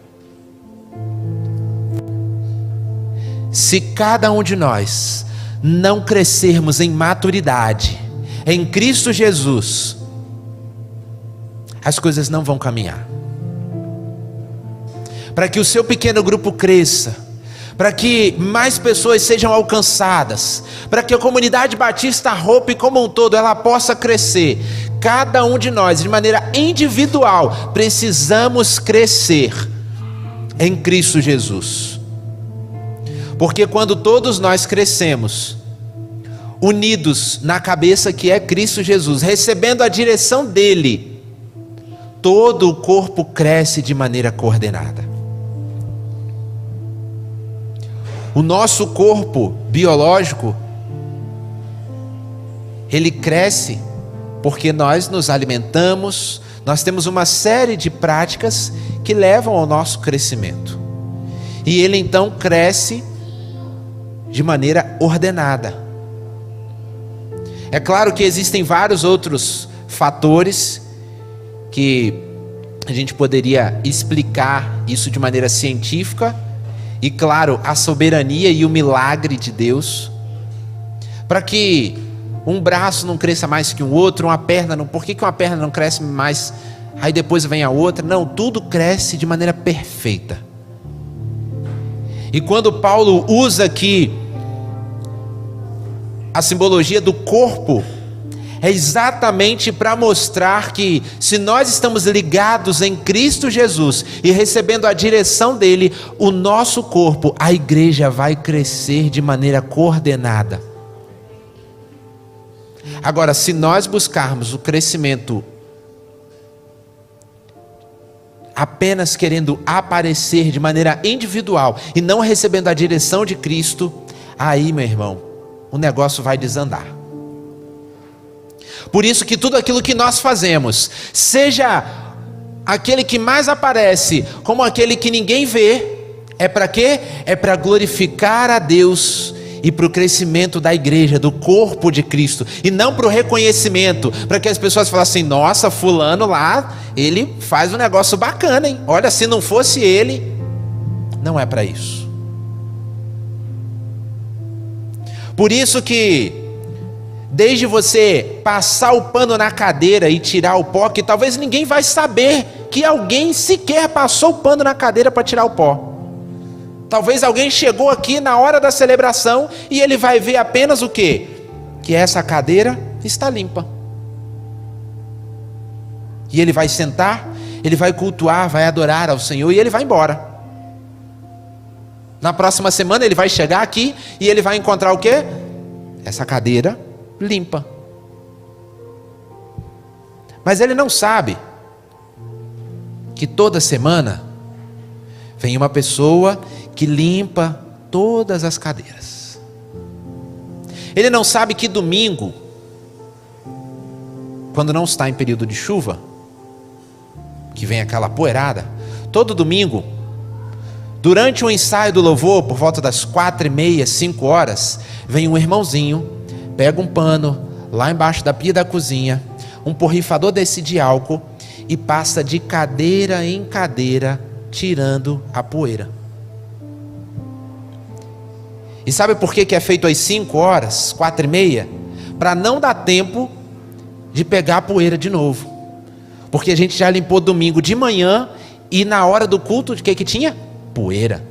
Se cada um de nós não crescermos em maturidade em Cristo Jesus, as coisas não vão caminhar. Para que o seu pequeno grupo cresça, para que mais pessoas sejam alcançadas, para que a comunidade Batista Hope como um todo ela possa crescer. Cada um de nós, de maneira individual, precisamos crescer em Cristo Jesus. Porque quando todos nós crescemos, unidos na cabeça que é Cristo Jesus, recebendo a direção dele, todo o corpo cresce de maneira coordenada. O nosso corpo biológico, ele cresce porque nós nos alimentamos, nós temos uma série de práticas que levam ao nosso crescimento. E ele então cresce de maneira ordenada. É claro que existem vários outros fatores que a gente poderia explicar isso de maneira científica, e claro, a soberania e o milagre de Deus, para que um braço não cresça mais que um outro, uma perna não, por que uma perna não cresce mais, aí depois vem a outra? Não, tudo cresce de maneira perfeita. E quando Paulo usa aqui a simbologia do corpo, é exatamente para mostrar que se nós estamos ligados em Cristo Jesus e recebendo a direção dele, o nosso corpo, a igreja vai crescer de maneira coordenada. Agora, se nós buscarmos o crescimento apenas querendo aparecer de maneira individual e não recebendo a direção de Cristo, aí, meu irmão, o negócio vai desandar. Por isso que tudo aquilo que nós fazemos, seja aquele que mais aparece, como aquele que ninguém vê, é para quê? É para glorificar a Deus e para o crescimento da igreja, do corpo de Cristo, e não para o reconhecimento, para que as pessoas falem assim: nossa, fulano lá, ele faz um negócio bacana, hein? Olha, se não fosse ele. Não é para isso. Por isso que desde você passar o pano na cadeira e tirar o pó, que talvez ninguém vai saber que alguém sequer passou o pano na cadeira para tirar o pó. Talvez alguém chegou aqui na hora da celebração e ele vai ver apenas o quê? Que essa cadeira está limpa. E ele vai sentar, ele vai cultuar, vai adorar ao Senhor e ele vai embora. Na próxima semana ele vai chegar aqui e ele vai encontrar o quê? Essa cadeira limpa. Mas ele não sabe que toda semana vem uma pessoa que limpa todas as cadeiras. Ele não sabe que domingo, quando não está em período de chuva, que vem aquela poeirada, todo domingo, durante o ensaio do louvor, por volta das 4:30, 5 horas, vem um irmãozinho, pega um pano lá embaixo da pia da cozinha, um borrifador desse de álcool, e passa de cadeira em cadeira, tirando a poeira. E sabe por que é feito às 5 horas, 4:30? Para não dar tempo de pegar a poeira de novo. Porque a gente já limpou domingo de manhã e na hora do culto, de que tinha? Poeira.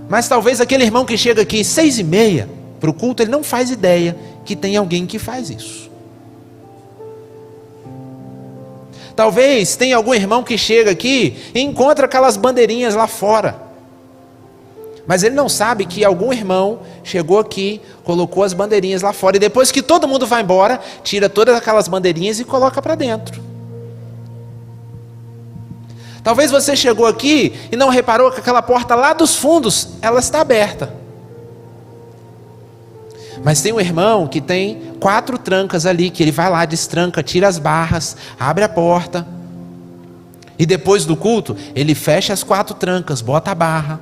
Mas talvez aquele irmão que chega aqui 6:30 para o culto, ele não faz ideia que tem alguém que faz isso. Talvez tenha algum irmão que chega aqui e encontra aquelas bandeirinhas lá fora. Mas ele não sabe que algum irmão chegou aqui, colocou as bandeirinhas lá fora, e depois que todo mundo vai embora, tira todas aquelas bandeirinhas e coloca para dentro. Talvez você chegou aqui e não reparou que aquela porta lá dos fundos, ela está aberta. Mas tem um irmão que tem 4 trancas ali, que ele vai lá, destranca, tira as barras, abre a porta. E depois do culto, ele fecha as 4 trancas, bota a barra.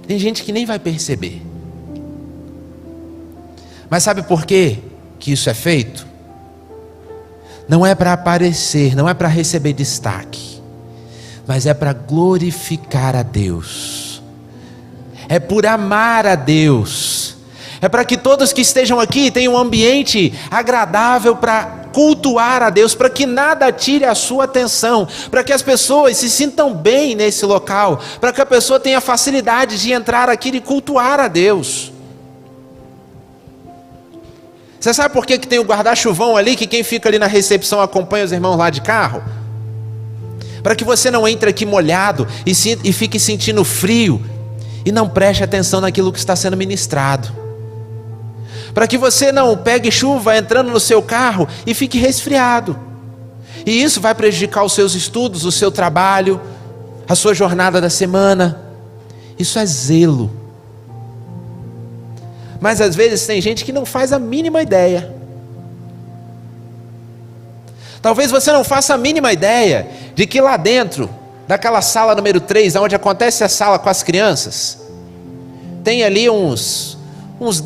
Tem gente que nem vai perceber. Mas sabe por quê que isso é feito? Não é para aparecer, não é para receber destaque, mas é para glorificar a Deus. É por amar a Deus. É para que todos que estejam aqui tenham um ambiente agradável para cultuar a Deus, para que nada tire a sua atenção, para que as pessoas se sintam bem nesse local, para que a pessoa tenha facilidade de entrar aqui e cultuar a Deus. Você sabe por que tem o guarda-chuvão ali, que quem fica ali na recepção acompanha os irmãos lá de carro? Para que você não entre aqui molhado e fique sentindo frio e não preste atenção naquilo que está sendo ministrado. Para que você não pegue chuva entrando no seu carro e fique resfriado. E isso vai prejudicar os seus estudos, o seu trabalho, a sua jornada da semana. Isso é zelo. Mas às vezes tem gente que não faz a mínima ideia. Talvez você não faça a mínima ideia de que lá dentro daquela sala número 3, onde acontece a sala com as crianças, tem ali uns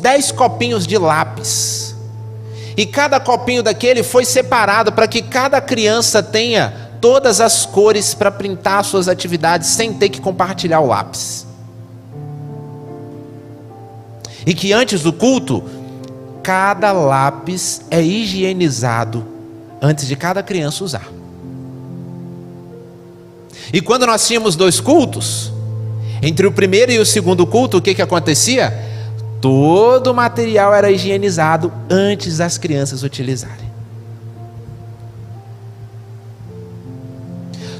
10 copinhos de lápis. E cada copinho daquele foi separado para que cada criança tenha todas as cores para printar suas atividades sem ter que compartilhar o lápis. E que antes do culto, cada lápis é higienizado antes de cada criança usar. E quando nós tínhamos 2 cultos, entre o primeiro e o segundo culto, o que acontecia? Todo o material era higienizado antes das crianças utilizarem.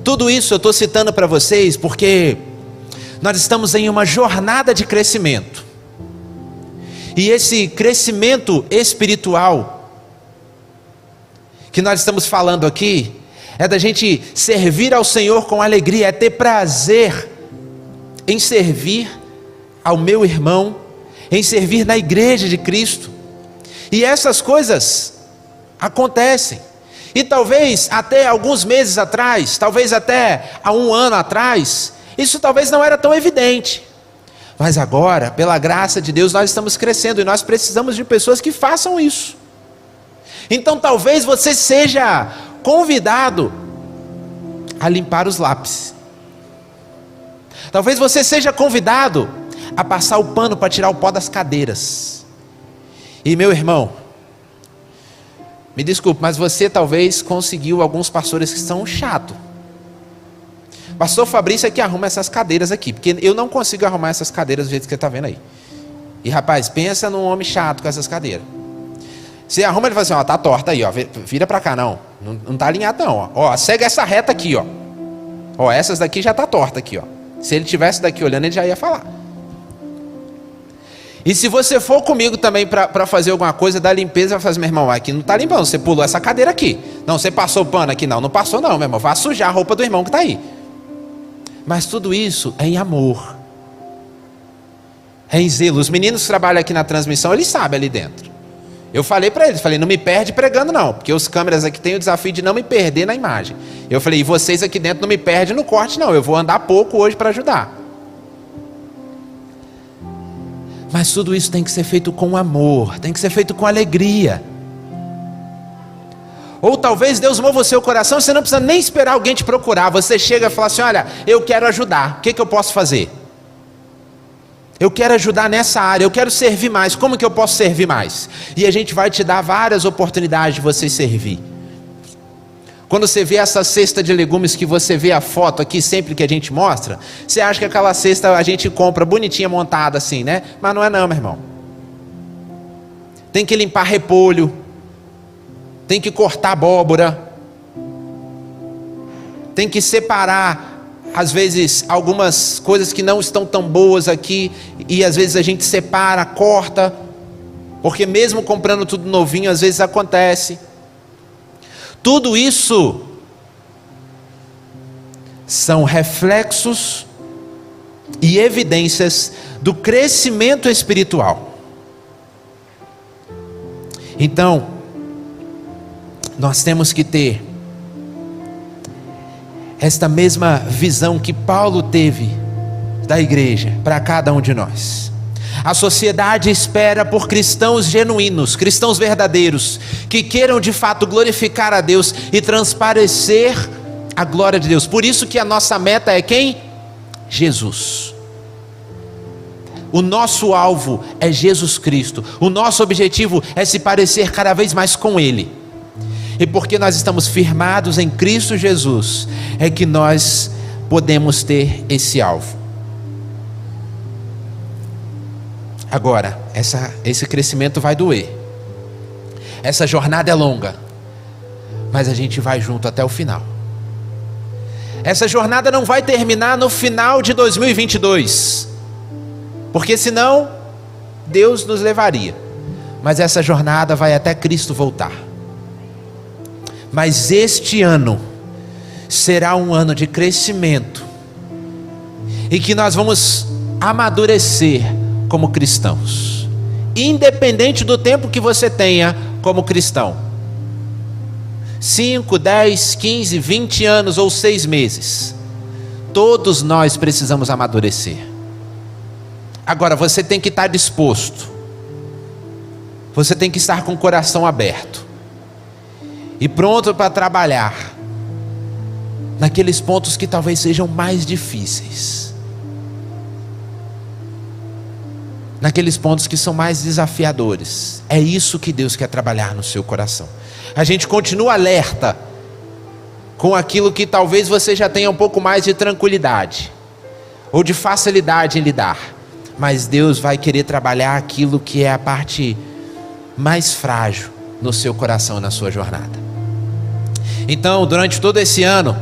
Tudo isso eu estou citando para vocês porque nós estamos em uma jornada de crescimento. E esse crescimento espiritual que nós estamos falando aqui é da gente servir ao Senhor com alegria, é ter prazer em servir ao meu irmão, em servir na igreja de Cristo. E essas coisas acontecem. E talvez até alguns meses atrás, talvez até há 1 ano atrás, isso talvez não era tão evidente. Mas agora, pela graça de Deus, nós estamos crescendo e nós precisamos de pessoas que façam isso. Então talvez você seja convidado a limpar os lápis. Talvez você seja convidado a passar o pano para tirar o pó das cadeiras. E meu irmão, me desculpe, mas você talvez conseguiu alguns pastores que são chatos. Pastor Fabrício é que arruma essas cadeiras aqui, porque eu não consigo arrumar essas cadeiras do jeito que você está vendo aí. E rapaz, pensa num homem chato com essas cadeiras. Você arruma, ele fala assim, ó, tá torta aí, ó, vira pra cá não tá alinhado não, ó, segue essa reta aqui, ó, essas daqui já tá torta aqui, ó. Se ele tivesse daqui olhando, ele já ia falar. E se você for comigo também para fazer alguma coisa da limpeza, vai fazer, meu irmão, aqui não está limpando, você pulou essa cadeira aqui. Não, você passou o pano aqui, não passou não, meu irmão, vai sujar a roupa do irmão que está aí. Mas tudo isso é em amor, é em zelo. Os meninos que trabalham aqui na transmissão, eles sabem ali dentro. Eu falei para eles, não me perde pregando não, porque os câmeras aqui têm o desafio de não me perder na imagem. Eu falei, e vocês aqui dentro não me perdem no corte não, eu vou andar pouco hoje para ajudar. Mas tudo isso tem que ser feito com amor, tem que ser feito com alegria. Ou talvez Deus mova o seu coração, você não precisa nem esperar alguém te procurar. Você chega e fala assim, olha, eu quero ajudar, o que eu posso fazer? Eu quero ajudar nessa área, eu quero servir mais, como que eu posso servir mais? E a gente vai te dar várias oportunidades de você servir. Quando você vê essa cesta de legumes que você vê a foto aqui sempre que a gente mostra, você acha que aquela cesta a gente compra bonitinha, montada assim, né? Mas não é não, meu irmão. Tem que limpar repolho, tem que cortar abóbora, tem que separar, às vezes, algumas coisas que não estão tão boas aqui, e às vezes a gente separa, corta, porque mesmo comprando tudo novinho, às vezes acontece. Tudo isso são reflexos e evidências do crescimento espiritual. Então, nós temos que ter esta mesma visão que Paulo teve da igreja para cada um de nós. A sociedade espera por cristãos genuínos, cristãos verdadeiros, que queiram de fato glorificar a Deus e transparecer a glória de Deus. Por isso que a nossa meta é quem? Jesus. O nosso alvo é Jesus Cristo. O nosso objetivo é se parecer cada vez mais com Ele. E porque nós estamos firmados em Cristo Jesus, é que nós podemos ter esse alvo. Agora, esse crescimento vai doer. Essa jornada é longa, mas a gente vai junto até o final. Essa jornada não vai terminar no final de 2022, porque senão Deus nos levaria. Mas essa jornada vai até Cristo voltar. Mas este ano será um ano de crescimento, e que nós vamos amadurecer como cristãos, independente do tempo que você tenha como cristão, 5, 10, 15, 20 anos ou 6 meses, todos nós precisamos amadurecer. Agora você tem que estar disposto, você tem que estar com o coração aberto e pronto para trabalhar naqueles pontos que talvez sejam mais difíceis, naqueles pontos que são mais desafiadores. É isso que Deus quer trabalhar no seu coração. A gente continua alerta com aquilo que talvez você já tenha um pouco mais de tranquilidade ou de facilidade em lidar, mas Deus vai querer trabalhar aquilo que é a parte mais frágil no seu coração, na sua jornada. Então, durante todo esse ano,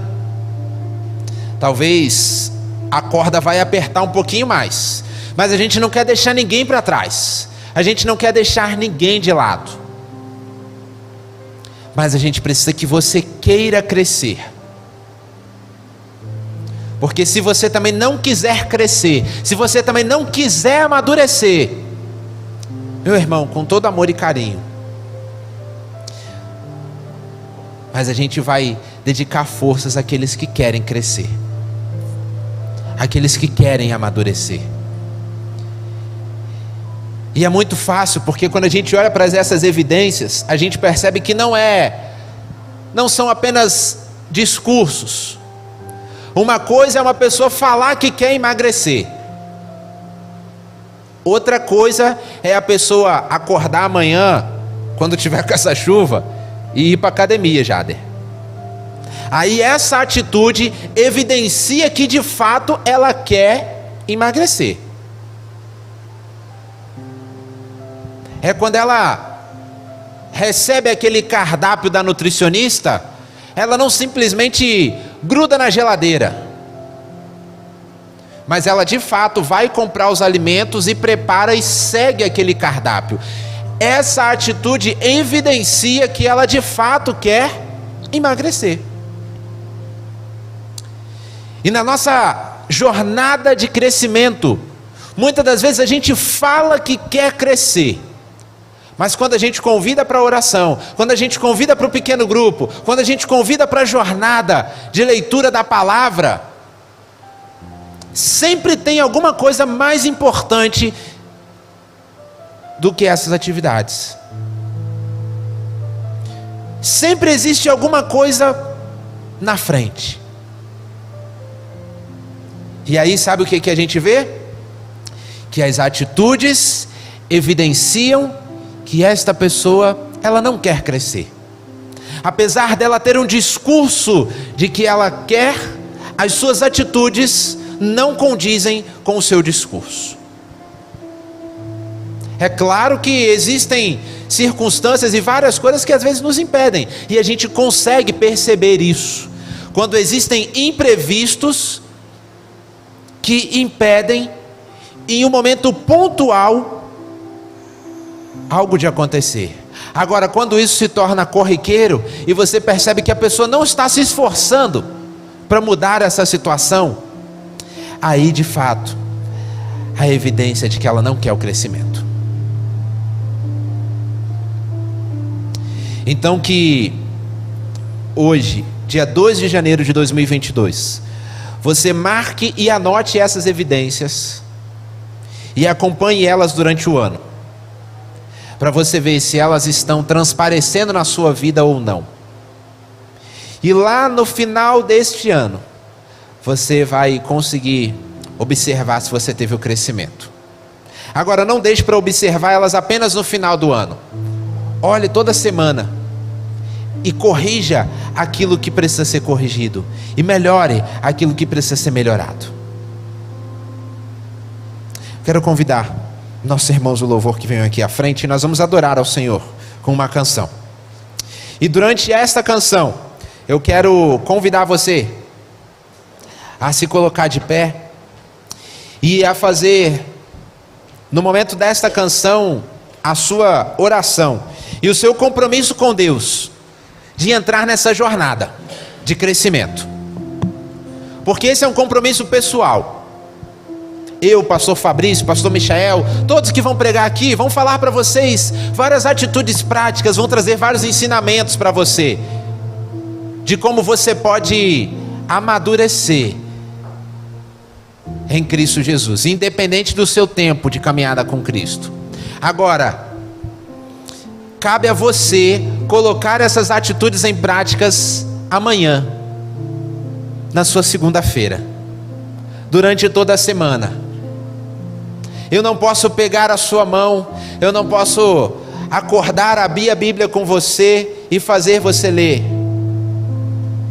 talvez a corda vai apertar um pouquinho mais, mas a gente não quer deixar ninguém para trás, a gente não quer deixar ninguém de lado, mas a gente precisa que você queira crescer, porque se você também não quiser crescer, se você também não quiser amadurecer, meu irmão, com todo amor e carinho, mas a gente vai dedicar forças àqueles que querem crescer, àqueles que querem amadurecer. E é muito fácil, porque quando a gente olha para essas evidências, a gente percebe que não são apenas discursos. Uma coisa é uma pessoa falar que quer emagrecer, outra coisa é a pessoa acordar amanhã, quando tiver com essa chuva, e ir para a academia, Jader. Aí essa atitude evidencia que de fato ela quer emagrecer. É quando ela recebe aquele cardápio da nutricionista, ela não simplesmente gruda na geladeira, mas ela de fato vai comprar os alimentos e prepara e segue aquele cardápio. Essa atitude evidencia que ela de fato quer emagrecer. E na nossa jornada de crescimento, muitas das vezes a gente fala que quer crescer, mas quando a gente convida para a oração, quando a gente convida para o pequeno grupo, quando a gente convida para a jornada de leitura da palavra, sempre tem alguma coisa mais importante do que essas atividades. Sempre existe alguma coisa na frente. E aí sabe o que a gente vê? Que as atitudes evidenciam que esta pessoa, ela não quer crescer. Apesar dela ter um discurso de que ela quer, as suas atitudes não condizem com o seu discurso. É claro que existem circunstâncias e várias coisas que às vezes nos impedem, e a gente consegue perceber isso, quando existem imprevistos que impedem, em um momento pontual, algo de acontecer. Agora, quando isso se torna corriqueiro, e você percebe que a pessoa não está se esforçando para mudar essa situação, aí de fato, a evidência de que ela não quer o crescimento. Então que hoje, dia 2 de janeiro de 2022, você marque e anote essas evidências e acompanhe elas durante o ano, para você ver se elas estão transparecendo na sua vida ou não. E lá no final deste ano, você vai conseguir observar se você teve o crescimento. Agora, não deixe para observar elas apenas no final do ano. Olhe toda semana. e corrija aquilo que precisa ser corrigido, e melhore aquilo que precisa ser melhorado. Quero convidar nossos irmãos do louvor que venham aqui à frente, e nós vamos adorar ao Senhor com uma canção. E durante esta canção, eu quero convidar você a se colocar de pé e a fazer, no momento desta canção, a sua oração e o seu compromisso com Deus de entrar nessa jornada de crescimento, porque esse é um compromisso pessoal. Eu, pastor Fabrício, pastor Michael, todos que vão pregar aqui, vão falar para vocês várias atitudes práticas, vão trazer vários ensinamentos para você, de como você pode amadurecer em Cristo Jesus, independente do seu tempo de caminhada com Cristo. Agora, cabe a você colocar essas atitudes em práticas amanhã, na sua segunda-feira, durante toda a semana. Eu não posso pegar a sua mão, eu não posso acordar, abrir a Bíblia com você e fazer você ler,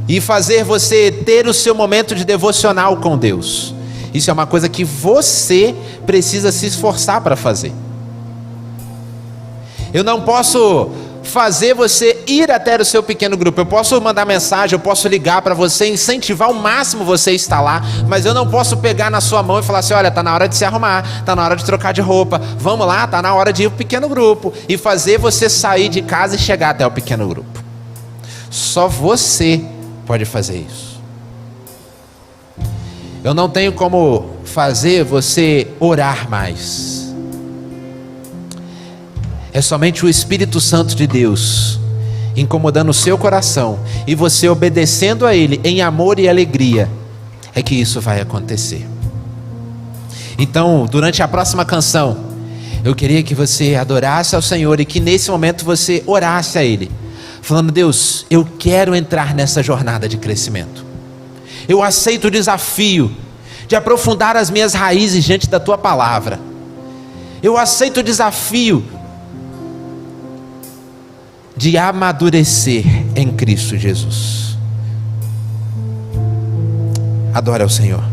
e fazer você ter o seu momento de devocional com Deus. Isso é uma coisa que você precisa se esforçar para fazer. Eu não posso fazer você ir até o seu pequeno grupo. Eu posso mandar mensagem, eu posso ligar para você, incentivar ao máximo você estar lá, mas eu não posso pegar na sua mão e falar assim: olha, está na hora de se arrumar, está na hora de trocar de roupa, vamos lá, está na hora de ir para o pequeno grupo, e fazer você sair de casa e chegar até o pequeno grupo. Só você pode fazer isso. Eu não tenho como fazer você orar mais. É somente o Espírito Santo de Deus incomodando o seu coração e você obedecendo a Ele em amor e alegria, é que isso vai acontecer. Então, durante a próxima canção, eu queria que você adorasse ao Senhor e que nesse momento você orasse a Ele, falando: Deus, eu quero entrar nessa jornada de crescimento. Eu aceito o desafio de aprofundar as minhas raízes diante da Tua palavra. Eu aceito o desafio de amadurecer em Cristo Jesus. Adore ao Senhor.